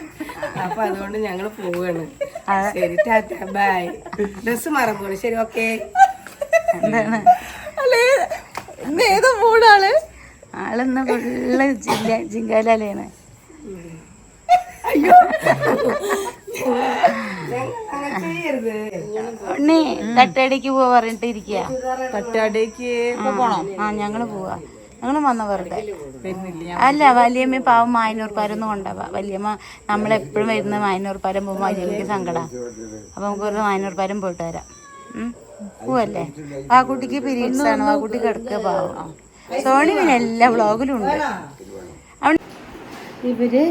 അപ്പൊ അതുകൊണ്ട് ഞങ്ങള് പോവാണ്. ശരി, ടാറ്റ ബൈ. ഡ്രസ് മാറാൻ പോണു. ശരി, ഓക്കെ. ഏതോ മൂടാള് ആളെന്ന് ഫുള്ള് ജിങ്കാലാണ്. ഉണ്ണി തട്ടടിക്ക് പോവാ പറഞ്ഞിട്ട് ഇരിക്കുക. തട്ടാടേക്ക് പോണോ? ഞങ്ങള് പോവാ. ഞങ്ങൾ വന്ന വെറുതെ അല്ല. വലിയമ്മ പാവം മായനൂർപ്പാരൊന്നും കൊണ്ടുപോവാ. വലിയമ്മ നമ്മളെപ്പോഴും വരുന്ന മായനൂർപ്പാരം പോകുമ്പോൾ വലിയമ്മക്ക് സങ്കടം. അപ്പൊ നമുക്ക് വെറുതെ മായനൂർപ്പാരം പോയിട്ട് വരാം. പോവല്ലേ? വാക്കുട്ടിക്ക് പീരീഡ്സ് ആണ്. വാക്കുട്ടി കിടക്കുക പാവം. സോണി പിന്നെ എല്ലാ വ്ളോഗിലും ഉണ്ട്. ഇവര്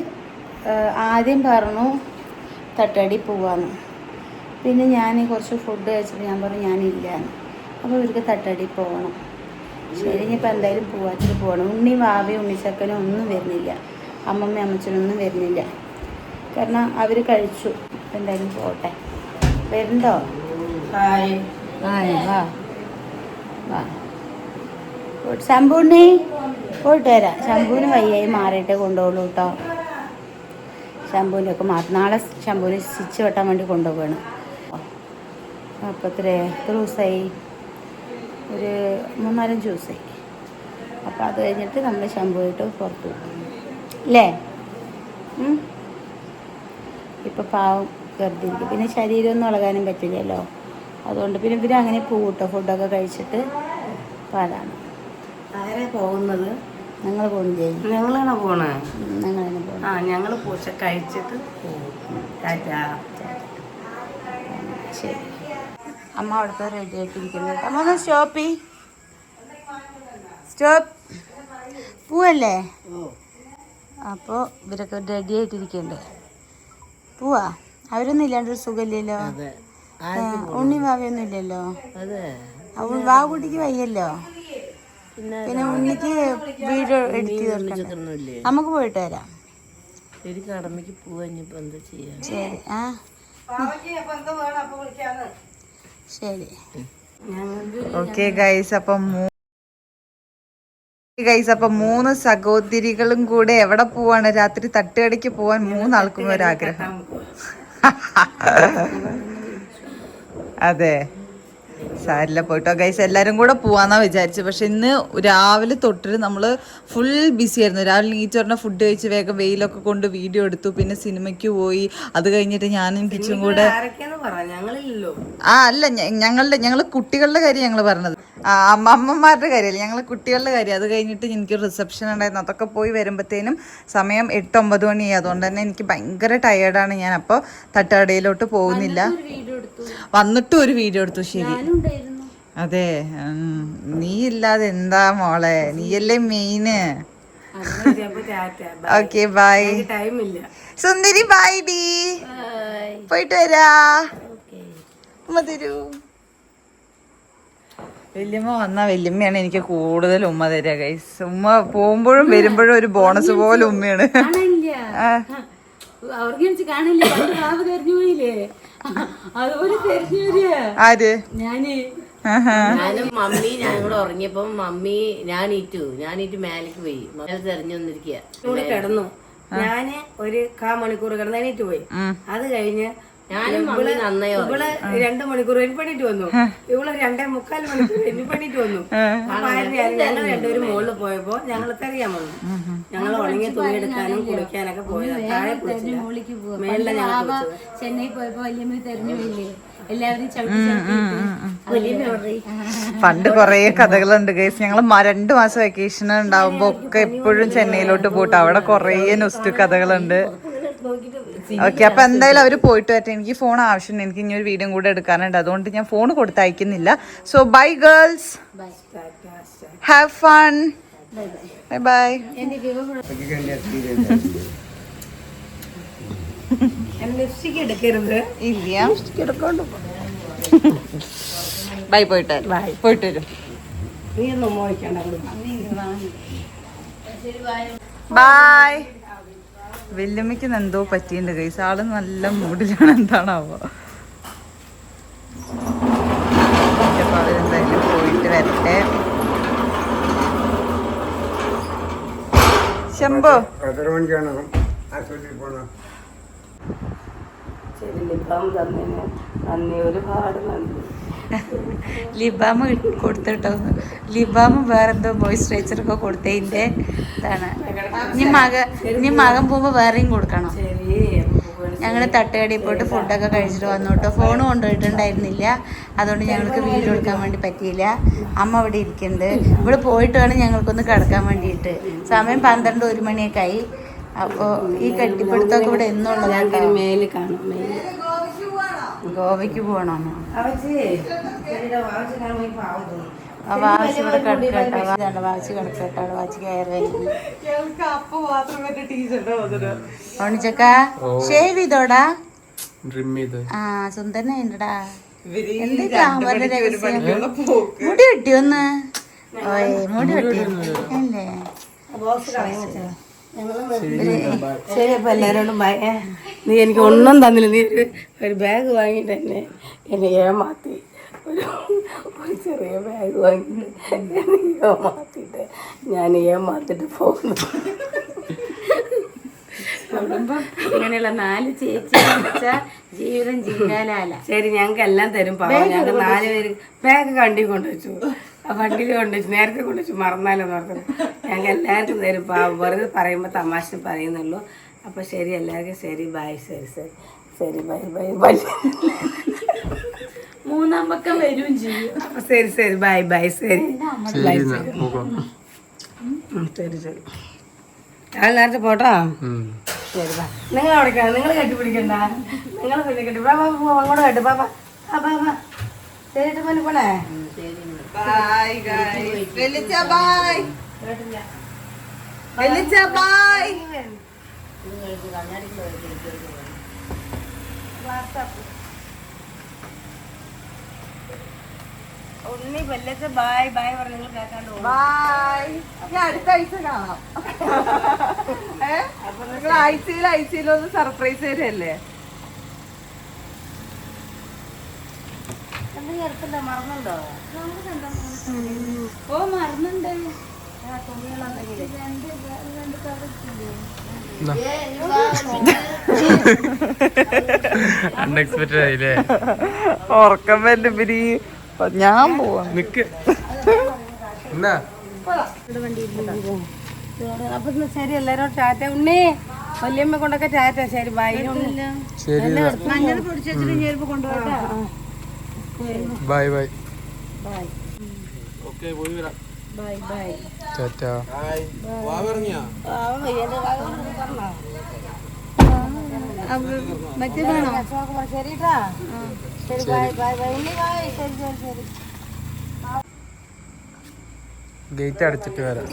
ആദ്യം പറഞ്ഞു തട്ടടി പോവാന്ന്. പിന്നെ ഞാൻ കുറച്ച് ഫുഡ് കഴിച്ചപ്പോൾ ഞാൻ പറഞ്ഞു ഞാനില്ലാന്ന്. അപ്പോൾ ഇവർക്ക് തട്ടടി പോകണം. ശരി, ഇനിയിപ്പോൾ എന്തായാലും പോവാച്ചിട്ട് പോകണം. ഉണ്ണി വാവയും ഉണ്ണിച്ചക്കനും ഒന്നും വരുന്നില്ല. അമ്മമ്മ അമ്മച്ചനൊന്നും വരുന്നില്ല. കാരണം അവർ കഴിച്ചു. എന്തായാലും പോട്ടെ. വരുന്നുണ്ടോ? ഹായ്. വാ വാ. ശംഭുണ്ണി പോയിട്ട് വരാം. ശംഭുവിന് വയ്യായി മാറിയിട്ടേ കൊണ്ടുപോകുള്ളൂ കേട്ടോ. ശംഭുവിൻ്റെ ഒക്കെ മാറി. നാളെ ശംഭുവിന് സ്റ്റിച്ച് വെട്ടാൻ വേണ്ടി കൊണ്ടുപോവുകയാണ്. അപ്പോൾ എത്ര ദിവസമായി? ഒരു 3-4 ദിവസമായി. അപ്പോൾ അത് കഴിഞ്ഞിട്ട് നമ്മൾ ശമ്പുമായിട്ട് പുറത്തു പോകും അല്ലേ? ഇപ്പം പാവം വെറുതെ പിന്നെ ശരീരമൊന്നും ഇളകാനും പറ്റില്ലല്ലോ. അതുകൊണ്ട് പിന്നെ ഇവർ അങ്ങനെ പോകും കേട്ടോ ഫുഡൊക്കെ കഴിച്ചിട്ട്. അപ്പോൾ അതാണ് ആരെ പോകുന്നത്. ഞങ്ങൾ പോകുന്നില്ലേ? ഞങ്ങളാണ് പോണേ. ഞങ്ങളങ്ങനെ പോകും. ഞങ്ങൾ പൂച്ച കഴിച്ചിട്ട് പോകും. ശരി. അമ്മ അവിടുത്തെ റെഡി ആയിട്ടിരിക്കുന്നത്. അമ്മ ഒന്ന് സ്റ്റോപ്പ് പോവല്ലേ? അപ്പോൾ ഇവരൊക്കെ റെഡി ആയിട്ടിരിക്കണ്ടേ? പോവാ. അവരൊന്നും ഇല്ലാണ്ടൊരു സുഖമില്ലല്ലോ. ഉണ്ണി വാവയൊന്നും ഇല്ലല്ലോ. അവൾ വാവ് കുട്ടിക്ക് വയ്യല്ലോ. പിന്നെ ഉണ്ണിക്ക് വീഡിയോ എഡിറ്റ് തീർക്കണ്ടേ? നമുക്ക് പോയിട്ട് വരാം. കടമയ്ക്ക് പോവാ. ഇനിയിപ്പോൾ എന്താ ചെയ്യാ? ശരി. ശരി. ഓക്കെ ഗൈസ്, അപ്പം 3 സഹോദരികളും കൂടെ എവിടെ പോവാണ്? രാത്രി തട്ടുകടയ്ക്ക് പോവാൻ 3 ആൾക്കും ഒരാഗ്രഹം. അതെ, സാരില്ല പോയിട്ടോ ഗൈസ്. എല്ലാവരും കൂടെ പോവാന്നാ വിചാരിച്ചു. പക്ഷെ ഇന്ന് രാവിലെ തൊട്ടിട്ട് നമ്മൾ ഫുൾ ബിസി ആയിരുന്നു. രാവിലെ നീച്ച് പറഞ്ഞ ഫുഡ് കഴിച്ച് വേഗം വെയിലൊക്കെ കൊണ്ട് വീഡിയോ എടുത്തു. പിന്നെ സിനിമയ്ക്ക് പോയി. അത് കഴിഞ്ഞിട്ട് ഞാനും കിച്ചും കൂടെ അല്ല, ഞങ്ങൾ കുട്ടികളുടെ കാര്യം ഞങ്ങൾ പറഞ്ഞത്. അമ്മമാരുടെ കാര്യമല്ല, ഞങ്ങൾ കുട്ടികളുടെ കാര്യം. അത് കഴിഞ്ഞിട്ട് എനിക്ക് റിസപ്ഷൻ ഉണ്ടായിരുന്നു. അതൊക്കെ പോയി വരുമ്പോഴത്തേനും സമയം 8-9 മണിയായി. അതുകൊണ്ട് തന്നെ എനിക്ക് ഭയങ്കര ടയേർഡാണ്. ഞാൻ അപ്പോൾ തട്ടുകടയിലോട്ട് പോകുന്നില്ല. വന്നിട്ടും ഒരു വീഡിയോ എടുത്തു. ശരി, അതെ. നീ ഇല്ലാതെ എന്താ മോളെ, നീയല്ലേ മെയിന്. ഓക്കെ ബൈ സുന്ദരി. ബൈ ഡി. പോയിട്ട് വരാ. ഉമ്മ തരൂ. വല്യമ്മ വന്നാ വല്യമ്മയാണ് എനിക്ക് കൂടുതൽ ഉമ്മ തരാ ഗൈസ്. ഉമ്മ പോകുമ്പോഴും വരുമ്പോഴും ഒരു ബോണസ് പോലെ ഉമ്മയാണ്. ആര്? ഞാനും മമ്മി ഞാൻ കൂടെ ഉറങ്ങിയപ്പോ മമ്മി ഞാനീറ്റു മേലേക്ക് പോയി. തെരഞ്ഞു വന്നിരിക്കുക. ഇവിടെ കിടന്നു. ഞാന് ഒരു 1/4 മണിക്കൂർ കിടന്ന് എണീറ്റ് പോയി. അത് കഴിഞ്ഞ് ഞാനും മമ്മി നന്നായി ഇവള് 2 മണിക്കൂർ എണ്ണിപ്പണിട്ട് വന്നു. ഇവള് 2.25 മണിക്കൂർ എണ്ണിപ്പണിട്ട് വന്നു. ഞങ്ങൾ രണ്ടുപേരും മുകളിൽ പോയപ്പോ ഞങ്ങൾ തെറിയാൻ വന്നു. ഞങ്ങൾ ഉണങ്ങി തുണി എടുക്കാനും കുളിക്കാനൊക്കെ പോയത്. താഴെ മേളിലെ ഞങ്ങൾ ചെന്നൈ പോയപ്പോ വല്യമ്മ തെരഞ്ഞു പോയില്ലേ? എല്ലാവരും പണ്ട് കൊറേ കഥകളുണ്ട് ഗൈസ്. ഞങ്ങൾ 2 മാസം വെക്കേഷൻ ഉണ്ടാവുമ്പോ ഒക്കെ എപ്പോഴും ചെന്നൈയിലോട്ട് പോയിട്ട് അവിടെ കൊറേ നൊസ്റ്റു കഥകളുണ്ട്. ഓക്കെ, അപ്പൊ എന്തായാലും അവര് പോയിട്ട് വരട്ടെ. എനിക്ക് ഫോൺ ആവശ്യമുണ്ട്. എനിക്ക് ഇനി ഒരു വീഡിയോ കൂടെ എടുക്കാനുണ്ട്. അതുകൊണ്ട് ഞാൻ ഫോൺ കൊടുത്തയക്കുന്നില്ല. So bye girls, have fun. Bye bye. Lipstick എടുക്കരുത്. ഇല്ല, ബൈ. പോയിട്ട് വരും. നീ ഒന്നും മോഹിക്കണ്ട. ബൈ. വല്യമ്മയ്ക്ക് എന്തോ പറ്റിയിട്ടുണ്ട് ഗൈസ്. ആള് നല്ല മൂഡിലാണ്. എന്താണാവോ. അപ്പൊ അവരെന്തായാലും പോയിട്ട് വരട്ടെ. ശംഭോ, ലിബാം കൊടുത്തിട്ടോ. ലിബാം വേറെന്തോ മോയ്സ്ചറൈസറൊക്കെ കൊടുത്തതിൻ്റെ ഇതാണ്. ഇനി മകൻ പോകുമ്പോൾ വേറെയും കൊടുക്കണം. ഞങ്ങൾ തട്ടുകടയിൽ പോയിട്ട് ഫുഡൊക്കെ കഴിച്ചിട്ട് വന്നു കേട്ടോ. ഫോൺ കൊണ്ടുപോയിട്ടുണ്ടായിരുന്നില്ല. അതുകൊണ്ട് ഞങ്ങൾക്ക് വീഡിയോ എടുക്കാൻ വേണ്ടി പറ്റിയില്ല. അമ്മ ഇവിടെ ഇരിക്കുന്നുണ്ട്. ഇവിടെ പോയിട്ട് വേണം ഞങ്ങൾക്കൊന്ന് കിടക്കാൻ വേണ്ടിയിട്ട്. സമയം 12-1 മണിയൊക്കെ ആയി. അപ്പോൾ ഈ കെട്ടിപ്പിടുത്തൊക്കെ ഇവിടെ എന്നുള്ളതാണ്. മേല് കാണും. ഗോവയ്ക്ക് പോകണോ? വാച്ച് ഇവിടെ കിടക്കട്ടെ. വാച്ച് കിടക്കട്ടെ. വാച്ച് കയറി ഓണിച്ചക്ക ഷേവ് ചെയ്തോടാ. സുന്ദരനായിട്ടാ. എന്ത് ക്യാമറ രഹസ്യം. മുടി വെട്ടിയൊന്ന്. മുടി വെട്ടി അല്ലേ? ശരി, അപ്പൊ എല്ലാരോടും നീ എനിക്ക് ഒന്നും തന്നില്ല. നീ ഒരു ബാഗ് വാങ്ങിയിട്ട് എന്നെ ഏമാത്തി. ഒരു ചെറിയ ബാഗ് വാങ്ങിയിട്ട് ഏമാത്തിട്ട് ഞാൻ ഏമാത്തിട്ട് പോകുന്നു. ഇങ്ങനെയുള്ള 4 ചേച്ചി ജീവിതം ജീവനാല. ശരി, ഞങ്ങൾക്ക് എല്ലാം തരും. ഞങ്ങൾക്ക് 4 പേര് ബാഗ് കണ്ടി കൊണ്ടുവച്ചു. വണ്ടിയിൽ കൊണ്ടുവച്ചു, നേരത്തെ കൊണ്ടുവച്ചു, മറന്നാലോ ഓർത്തത്. ഞങ്ങൾ എല്ലാവർക്കും തരും. വെറുതെ പറയുമ്പോൾ തമാശ പറയുന്നുള്ളൂ. അപ്പോൾ ശരി, എല്ലാവർക്കും ശരി, ബൈ. ശരി ബൈ. മൂന്നാം പക്കം വരും ചെയ്യും. അപ്പോൾ ശരി ബൈ. ശരി ഞാൻ നേരത്തെ പോട്ടോ. ശരി ബാ. നിങ്ങൾ അവിടെ നിങ്ങൾ കെട്ടിപ്പിടിക്കണ്ട, നിങ്ങൾ പിന്നെ കെട്ടി അങ്ങോട്ട് കെട്ടി പാ. ശരിട്ട് പോലെ പോണേ. Bye guys. വെളിച്ച ബൈ. വെളിച്ച ബൈ. ഉണ്ണി വെല്ലച്ച ബൈ പറഞ്ഞു. നിങ്ങൾ കേൾക്കാണ്ട് ബൈ. ഞാൻ അടുത്ത ആഴ്ച കാണാം. നിങ്ങൾ ആഴ്ചയിലൊന്ന് സർപ്രൈസ് തരല്ലേ? ചെറുപ്പല്ല, മറന്നുണ്ടോ? ഓ മറന്നുണ്ട്. അൺഎക്സ്പെക്ടഡ് ആയില്ലേ? ഉറക്കം വല്ലപ്പരി ഞാൻ പോവാ. നിക്ക് എന്നാ അപ്പൊ ശരി, എല്ലാരും ടാറ്റ. ഉണ്ണി വല്യമ്മ കൊണ്ടൊക്കെ ടാറ്റ. ശരി ബൈ. മഞ്ഞൾ പൊടിച്ചു ചേർപ്പ് കൊണ്ടുപോട്ടെ. ബൈ ഓക്കെ, പോയി വരാം. ബൈ ടാറ്റാ. മറ്റേ വേണോ? ശരിട്ടാ. ശരി ബൈ. ഉണ്ണി ബൈ. ശരി. ഗേറ്റ് അടച്ചിട്ട് വരാം.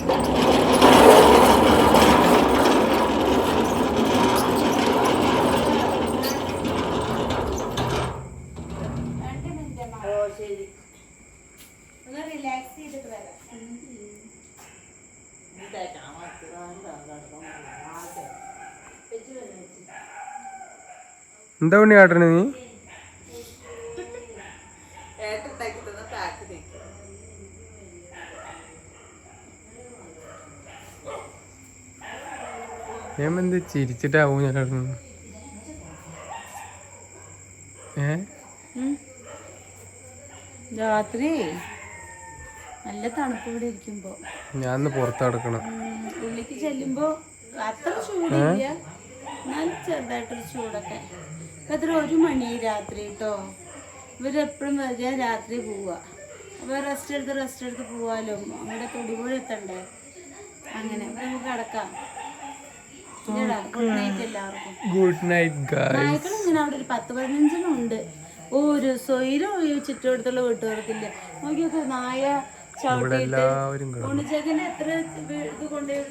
എന്താ പണി കാട്ടണ നീ? ഞാൻ എന്ത് ചിരിച്ചിട്ടാവും ഞാൻ രാത്രി നല്ല തണുപ്പ് ഇവിടെ ഇരിക്കുമ്പോ ഞാൻ പുറത്ത് നടക്കണം. ഉള്ളിക്ക് ചെല്ലുമ്പോ അത്ര ചൂടില്ല, എന്നാലും ചെറുതായിട്ടൊരു ചൂടൊക്കെ. അത്ര 1 മണി രാത്രി കേട്ടോ. ഇവരെപ്പോഴും വരിക രാത്രി പോവുക. അപ്പൊ റെസ്റ്റ് എടുത്ത് പോവാലോ. അവിടെ തൊടുപുഴ എത്തണ്ടേ. അങ്ങനെ അപ്പൊ നമുക്ക് കിടക്കാം. ഗുഡ് നൈറ്റ് എല്ലാവർക്കും. Good night guys. നായ്ക്കൾ ഇങ്ങനെ അവിടെ ഒരു 10-15 ഉണ്ട്. ഒരു സ്വൈരം ചുറ്റുവട്ടത്തുള്ള വീട്ടുകാർക്കില്ല. നോക്കിയൊക്കെ നായ ചവിട്ടിയിട്ട്. ഉണ്ണിച്ചക്കന്റെ എത്ര ഇത് കൊണ്ടുപോയി?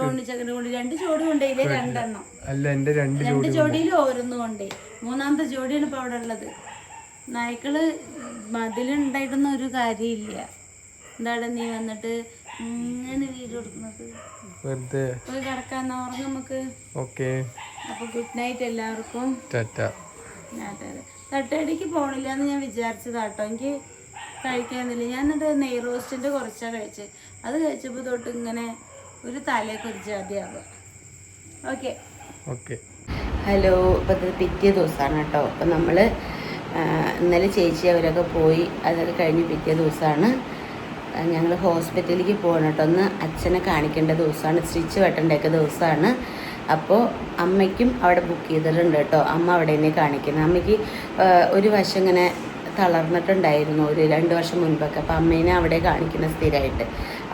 ഉണ്ണിച്ചക്കന്റെ കൊണ്ട് 2 ജോഡി കൊണ്ടുപോയില്ലേ? 2 എണ്ണം അല്ല, എന്റെ 2 ജോഡിയിൽ ഓരോന്ന് കൊണ്ടേ. 3-ാമത്തെ ജോഡിയാണ് ഇപ്പൊ അവിടെ ഉള്ളത്. നായ്ക്കള് മതിലുണ്ടായിട്ടൊന്നും ഒരു കാര്യമില്ല. എന്താണ് നീ വന്നിട്ട് ഇങ്ങനെ വീട് കൊടുക്കുന്നത്? വെറുതെ പോയി കിടക്കാന്ന് ഉറങ്ങും നമുക്ക്. ഓക്കെ. അപ്പൊ ഗുഡ് നൈറ്റ് എല്ലാവർക്കും. ടാറ്റാ. തട്ടടിക്ക് പോണില്ല എന്ന് ഞാൻ വിചാരിച്ചതാട്ടോ. എനിക്ക് കഴിക്കാന്നില്ല. ഞാൻ എന്നിട്ട് നെയ് റോസ്റ്റിന്റെ കുറച്ചാ കഴിച്ചത്. അത് കഴിച്ചപ്പോൾ തൊട്ട് ഇങ്ങനെ ഒരു തലയൊക്കെ ഒരു ജാതിയാവുക. ഓക്കെ. ഹലോ. അപ്പോൾ ഇത് പിറ്റേ ദിവസമാണ് കേട്ടോ. അപ്പോൾ നമ്മൾ ഇന്നലെ ചേച്ചി അവരൊക്കെ പോയി. അതൊക്കെ കഴിഞ്ഞ് പിറ്റേ ദിവസമാണ് ഞങ്ങൾ ഹോസ്പിറ്റലിലേക്ക് പോകണം കേട്ടോ. ഒന്ന് അച്ഛനെ കാണിക്കേണ്ട ദിവസമാണ്, സ്റ്റിച്ച് വെട്ടേണ്ടൊക്കെ ദിവസമാണ്. അപ്പോൾ അമ്മയ്ക്കും അവിടെ ബുക്ക് ചെയ്തിട്ടുണ്ട് കേട്ടോ. അമ്മ അവിടെ തന്നെ കാണിക്കുന്നത്. അമ്മയ്ക്ക് ഒരു വശം ഇങ്ങനെ തളർന്നിട്ടുണ്ടായിരുന്നു ഒരു 2 വർഷം മുൻപൊക്കെ. അപ്പോൾ അമ്മേനെ അവിടെ കാണിക്കുന്ന സ്ഥിരമായിട്ട്.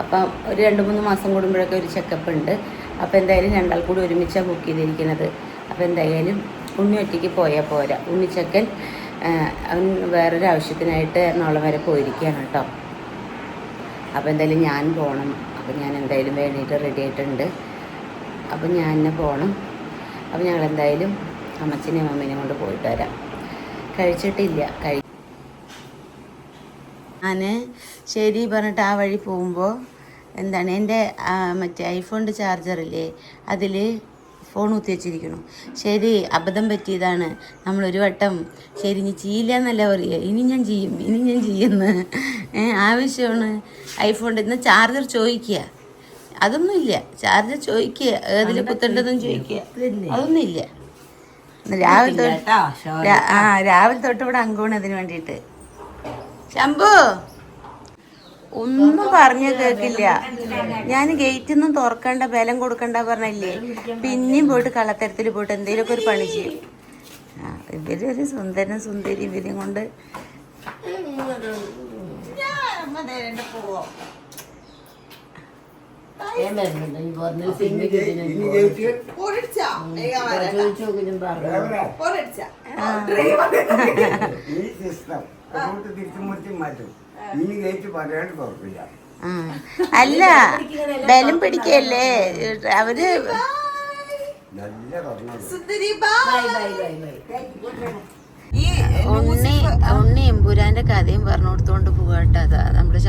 അപ്പം ഒരു 2-3 മാസം കൂടുമ്പോഴൊക്കെ ഒരു ചെക്കപ്പ് ഉണ്ട്. അപ്പോൾ എന്തായാലും 2 ആൾ കൂടി ഒരുമിച്ചാണ് ബുക്ക് ചെയ്തിരിക്കുന്നത്. അപ്പോൾ എന്തായാലും ഉണ്ണി ഒറ്റയ്ക്ക് പോയാൽ പോരാ. ഉണ്ണിച്ചക്കൻ അവൻ വേറൊരു ആവശ്യത്തിനായിട്ട് എറണാകുളം വരെ പോയിരിക്കുകയാണ് കേട്ടോ. അപ്പോൾ എന്തായാലും ഞാൻ പോകണം. അപ്പോൾ ഞാൻ എന്തായാലും വേണ്ടിയിട്ട് റെഡി ആയിട്ടുണ്ട്. അപ്പം ഞാൻ തന്നെ പോകണം. അപ്പം ഞങ്ങളെന്തായാലും അമ്മച്ചിനെയും അമ്മേനെയും കൊണ്ട് പോയിട്ട് വരാം. കഴിച്ചിട്ടില്ല. ഞാൻ ശരി പറഞ്ഞിട്ട് ആ വഴി പോകുമ്പോൾ എന്താണ് എൻ്റെ മറ്റേ ഐഫോണിൻ്റെ ചാർജറില്ലേ, അതിൽ ഫോൺ കുത്തി വെച്ചിരിക്കണം. ശരി, അബദ്ധം പറ്റിയതാണ്. നമ്മളൊരു വട്ടം ശരി ഇനി ചെയ്യില്ല എന്നല്ല പറയുക. ഇനി ഞാൻ ചെയ്യുമെന്ന് ആവശ്യമാണ്. ഐഫോണിൻ്റെ ഇന്ന് ചാർജർ ചോദിക്കുക, അതൊന്നുമില്ല. ചാർജർ ചോദിക്കുക, അതിൽ കുത്തേണ്ടതെന്ന് ചോദിക്കുക, അതൊന്നുമില്ല. രാവിലെ തൊട്ട് ഇവിടെ അങ്കമാണ് അതിന് വേണ്ടിയിട്ട്. ശംഭു ഒന്നും പറഞ്ഞു കേക്കില്ല. ഞാൻ ഗേറ്റിൽ നിന്നും തുറക്കണ്ട, ബലം കൊടുക്കണ്ട പറഞ്ഞില്ലേ, പിന്നെയും പോയിട്ട് കള്ളത്തരത്തിൽ പോയിട്ട് എന്തെങ്കിലുമൊക്കെ ഒരു പണി ചെയ്യും. ഇവരൊരു സുന്ദരൻ സുന്ദരി ഇവരും കൊണ്ട് അല്ല ബലം പിടിക്കല്ലേ അവര്. ഉണ്ണി എമ്പുരാന്റെ കഥയും പറഞ്ഞു കൊടുത്തോണ്ട് പോകട്ടെ. അതാ നമ്മുടെ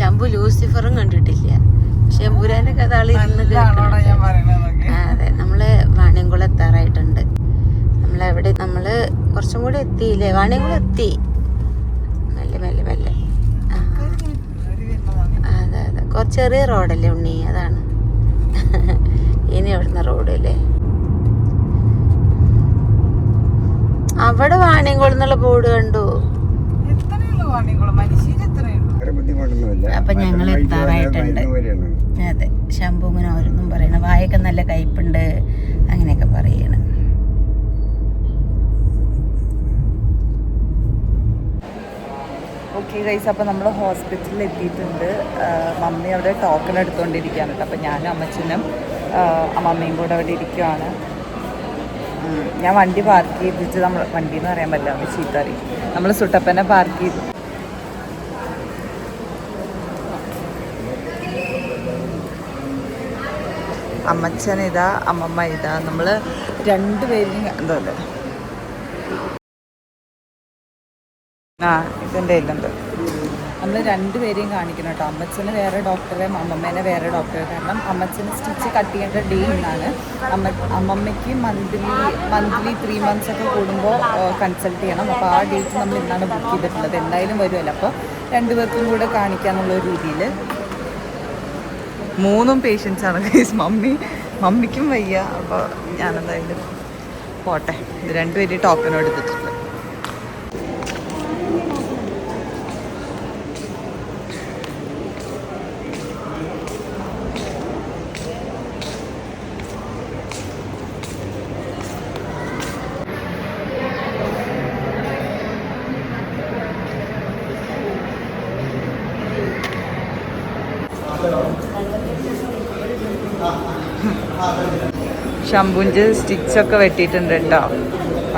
ശംഭു ലൂസിഫറും കണ്ടിട്ടില്ല, പക്ഷെ എമ്പുരാന്റെ കഥ ആള് ഇരുന്ന് കേൾക്കണം. അതെ, നമ്മള് വാണിയംകുളം എത്താറായിട്ടുണ്ട്. നമ്മള് കുറച്ചും കൂടെ എത്തിയില്ലേ? വാണിയംകുളം എത്തി. മെല്ലെ മെല്ലെ മെല്ലെ. അതെ അതെ, കുറച്ച് ചെറിയ റോഡല്ലേ ഉണ്ണി, അതാണ്. ഇനി എവിടുന്ന റോഡല്ലേ? അവിടെ വാണിയംകുളം എന്നുള്ള ബോർഡ് കണ്ടു. അപ്പൊ ഞങ്ങൾ എത്താറായിട്ടുണ്ട്. അതെ, ശംഭു ഇങ്ങനെ ഓരോന്നും പറയണം, വായൊക്കെ നല്ല കയ്പുണ്ട് അങ്ങനെയൊക്കെ പറയണം. ഓക്കെ ഗൈസ്, അപ്പോൾ നമ്മൾ ഹോസ്പിറ്റലിൽ എത്തിയിട്ടുണ്ട്. മമ്മി അവിടെ ടോക്കൺ എടുത്തുകൊണ്ടിരിക്കുകയാണ് കേട്ടോ. അപ്പോൾ ഞാനും അമ്മച്ചനും അമ്മമ്മയും കൂടെ അവിടെ ഇരിക്കുകയാണ്. ഞാൻ വണ്ടി പാർക്ക് ചെയ്തിട്ട്, നമ്മൾ വണ്ടി എന്ന് പറയാൻ പറ്റില്ല, അത് ചീത്ത അറിയും. നമ്മൾ സുട്ടപ്പനെ പാർക്ക് ചെയ്തു. അമ്മച്ചൻ ഇതാ, അമ്മമ്മ ഇതാ, നമ്മൾ രണ്ടുപേരും എന്താ ഇതിൻ്റെ ഇല്ലുണ്ട്. നമ്മൾ രണ്ടുപേരെയും കാണിക്കണം കേട്ടോ. അമ്മച്ചന് വേറെ ഡോക്ടറെ, അമ്മമ്മേനെ വേറെ ഡോക്ടറെ. കാരണം അമ്മച്ചന് സ്റ്റിച്ച് കട്ട് ചെയ്യേണ്ട ഡേ ഇന്നാണ്. അമ്മമ്മയ്ക്ക് മന്ത്ലി 3 months ഒക്കെ കൂടുമ്പോൾ കൺസൾട്ട് ചെയ്യണം. അപ്പോൾ ആ ഡേറ്റ് നമ്മൾ ഇന്നാണ് ബുക്ക് ചെയ്തിട്ടുള്ളത്. എന്തായാലും വരുമല്ലോ, അപ്പോൾ രണ്ടുപേർക്കും കൂടെ കാണിക്കാന്നുള്ള രീതിയിൽ 3 പേഷ്യൻസാണ് ഗൈസ്. മമ്മിക്കും വയ്യ. അപ്പോൾ ഞാനെന്തായാലും പോട്ടെ. ഇത് രണ്ടുപേരും ടോക്കനും എടുത്തിട്ടുണ്ട്. ശംഭുഞ്ച് സ്റ്റിച്ചൊക്കെ വെട്ടിയിട്ടുണ്ട് കേട്ടോ.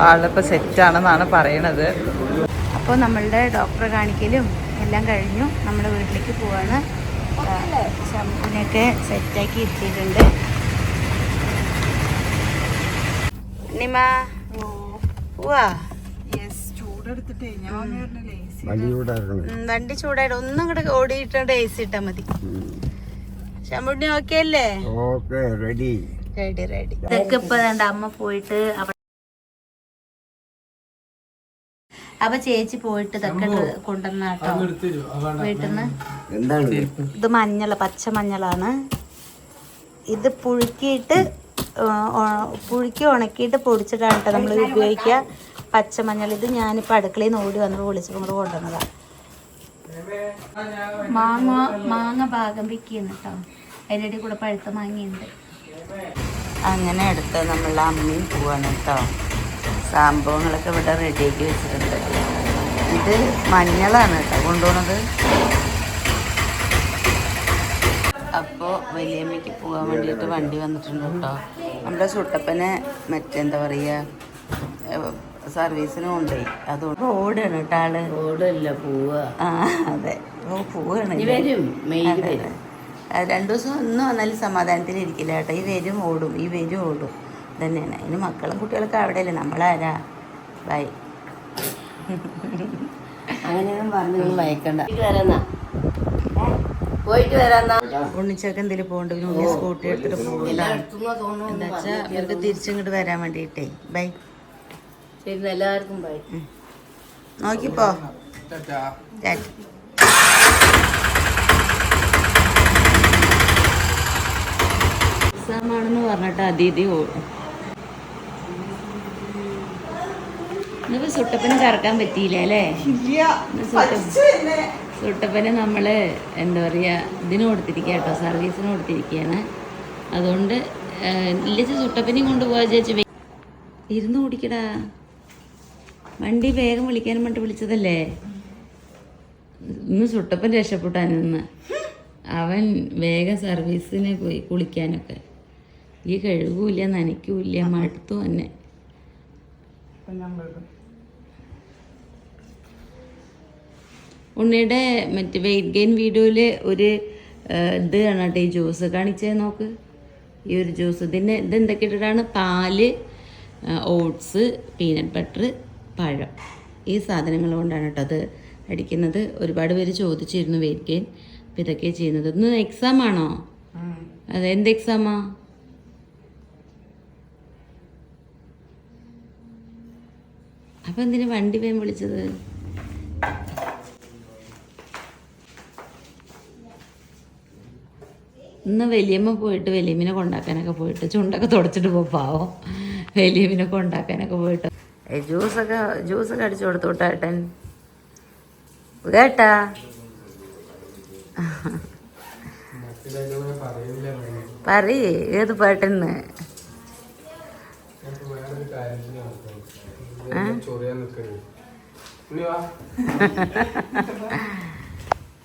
ആളിപ്പോൾ സെറ്റാണെന്നാണ് പറയണത്. അപ്പോൾ നമ്മളുടെ ഡോക്ടറെ കാണിക്കലും എല്ലാം കഴിഞ്ഞു. നമ്മുടെ വീട്ടിലേക്ക് പോവാണ്. ശംഭുവിനെയൊക്കെ സെറ്റാക്കി ഇരുത്തിയിട്ടുണ്ട്. നിമ പോവാ. വണ്ടി ചൂടായിട്ട് ഒന്നും കൂടെ ഓടിയിട്ടുണ്ട്. AC ഇട്ടാ മതി. ശംഭുണ്ണി ഓക്കെ അല്ലേ? റെഡി. ഇതൊക്കെ ഇപ്പൊ അമ്മ പോയിട്ട് അപ്പൊ ചേച്ചി പോയിട്ട് ഇതൊക്കെ കൊണ്ടുവന്നാട്ടോ വീട്ടിന്ന്. ഇത് പച്ച മഞ്ഞളാണ്. ഇത് പുഴുക്കി ഉണക്കിയിട്ട് പൊടിച്ചിട്ടാണ് കേട്ടോ നമ്മൾ ഉപയോഗിക്കുക. പച്ചമഞ്ഞൾ ഇത് ഞാനിപ്പോൾ അടുക്കളയിൽ നിന്ന് ഓടി വന്നപ്പോൾ വിളിച്ചപ്പോൾ കൂടെ കൊണ്ടുവന്നതാ. മാങ്ങ ഭാഗം വെക്കുന്നു കേട്ടോ. അതിൻ്റെ കൂടെ പഴുത്ത മാങ്ങയുണ്ട്. അങ്ങനെ എടുത്ത് നമ്മളുടെ അമ്മയും പോവാണ് കേട്ടോ. സംഭവങ്ങളൊക്കെ ഇവിടെ റെഡിയാക്കി വെച്ചിട്ടുണ്ട്. ഇത് മഞ്ഞളാണ് കേട്ടോ കൊണ്ടുപോണത്. അപ്പോൾ വലിയമ്മയ്ക്ക് പോകാൻ വേണ്ടിയിട്ട് വണ്ടി വന്നിട്ടുണ്ട് കേട്ടോ. നമ്മുടെ സുട്ടപ്പനെ മറ്റെന്താ പറയുക, സർവീസിന് കൊണ്ടുപോയി. അതുകൊണ്ട് ഓടാണ് കേട്ടോ ആള്. ഓടല്ല പോവുക. അതെ, പോവുകയാണ്. 2 ദിവസം ഒന്നും വന്നാലും സമാധാനത്തിൽ ഇരിക്കില്ല കേട്ടോ. ഈ വരും ഓടും തന്നെയാണ്. അതിന് മക്കളും കുട്ടികളൊക്കെ അവിടെയല്ലേ, നമ്മളാരാ. ബൈ. അങ്ങനെയൊന്നും പറഞ്ഞു വയക്കണ്ട. പോയിട്ട് വരാന്നാ. ഉണ്ണിച്ചൊക്കെ എന്തെങ്കിലും പോകണ്ട. ഉണ്ണി സ്കൂട്ടി എടുത്തിട്ട് പോകില്ല. എന്താ വെച്ചാൽ ഇവർക്ക് തിരിച്ചിങ്ങോട്ട് വരാൻ വേണ്ടിയിട്ടേ. ബൈ. ശരി, എല്ലാവർക്കും ബൈ. നോക്കിപ്പോ. എക്സാമാണെന്ന് പറഞ്ഞിട്ട് അതിഥി ഓടും. ഇന്നിപ്പോ സുട്ടപ്പന് കറക്കാൻ പറ്റിയില്ല അല്ലേ? സുട്ടപ്പനെ നമ്മൾ എന്താ പറയുക ഇതിന് കൊടുത്തിരിക്കുക കേട്ടോ, സർവീസിന് കൊടുത്തിരിക്കുകയാണ്. അതുകൊണ്ട് ഇല്ല സുട്ടപ്പനെയും കൊണ്ടുപോകാ ചേച്ചി. ഇരുന്ന് ഓടിക്കടാ, വണ്ടി വേഗം വിളിക്കാനും വേണ്ടി വിളിച്ചതല്ലേ. ഇന്ന് സുട്ടപ്പൻ രക്ഷപ്പെട്ടാനിന്ന്. അവൻ വേഗം സർവീസിന് പോയി കുളിക്കാനൊക്കെ. ഈ കഴുകൂല്ല, നനയ്ക്കൂല്ല, മടുത്തു തന്നെ. ഉണ്ണിയുടെ മറ്റേ വെയിറ്റ് ഗെയിൻ വീഡിയോയിൽ ഒരു ഇത് കാണട്ടെ, ഈ ജ്യൂസ് കാണിച്ചേ നോക്ക്. ഈ ഒരു ജ്യൂസ് ഇതെന്തൊക്കെ ഇട്ടിട്ടാണ്? പാല്, ഓട്സ്, പീനട്ട് ബട്ടർ, പഴം, ഈ സാധനങ്ങൾ കൊണ്ടാണ് കേട്ടോ അത് അടിക്കുന്നത്. ഒരുപാട് പേര് ചോദിച്ചിരുന്നു വെയിറ്റ് ഗെയിൻ. അപ്പം ഇതൊക്കെ ചെയ്യുന്നത്. ഇന്ന് എക്സാം ആണോ? അതെ, എന്ത് എക്സാമാ? അപ്പം എന്തിനാ വണ്ടി വേഗം വിളിച്ചത്? ഇന്ന് വലിയമ്മ പോയിട്ട് വലിയമ്മിനെ കൊണ്ടാക്കാനൊക്കെ പോയിട്ട് ചുണ്ടൊക്കെ തുടച്ചിട്ട് പാവം വലിയമ്മിനെ കൊണ്ടാക്കാനൊക്കെ പോയിട്ട് ജ്യൂസൊക്കെ അടിച്ചു കൊടുത്തു കേട്ടൻ കേട്ടാ. പറയേ ഏത് പാട്ടെന്ന്?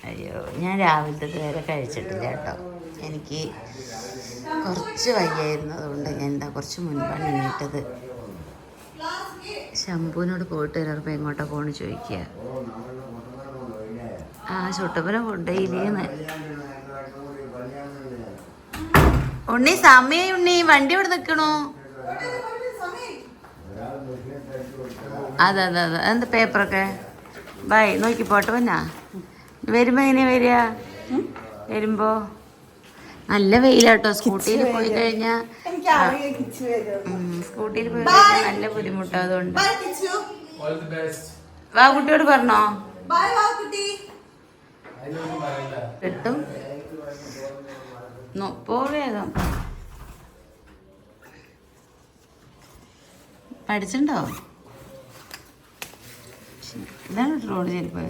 അയ്യോ, ഞാൻ രാവിലത്തെ വരെ കഴിച്ചിട്ടില്ല കേട്ടോ. എനിക്ക് കുറച്ച് വയ്യായിരുന്നു, അതുകൊണ്ട് ഞാൻ എന്താ കുറച്ച് മുൻപാണ് എണീറ്റത്. ശംഭുവിനോട് പോയിട്ട് വരാറിപ്പോൾ എങ്ങോട്ടാ പോകണമെന്ന് ചോദിക്കുക. ആ ചുട്ടപ്പനെ കൊണ്ടേയില്ലേന്ന്. ഉണ്ണി സമയം, ഉണ്ണി വണ്ടി ഇവിടെ നിൽക്കണോ? അതെ അതെ അതെ, എന്താ പേപ്പറൊക്കെ ബൈ നോക്കി പോട്ടെ. പിന്നെ വരുമ്പോ എങ്ങനെയാ വരിക? വരുമ്പോ നല്ല വെയിലാട്ടോ. സ്കൂട്ടിയിൽ പോയി കഴിഞ്ഞാൽ നല്ല ബുദ്ധിമുട്ടാ. അതുകൊണ്ട് വാ കുട്ടിയോട് പറഞ്ഞോ കിട്ടും വേഗം. പഠിച്ചിട്ടുണ്ടോ? ഇതാണ് റോഡ് ചെരുപ്പ്.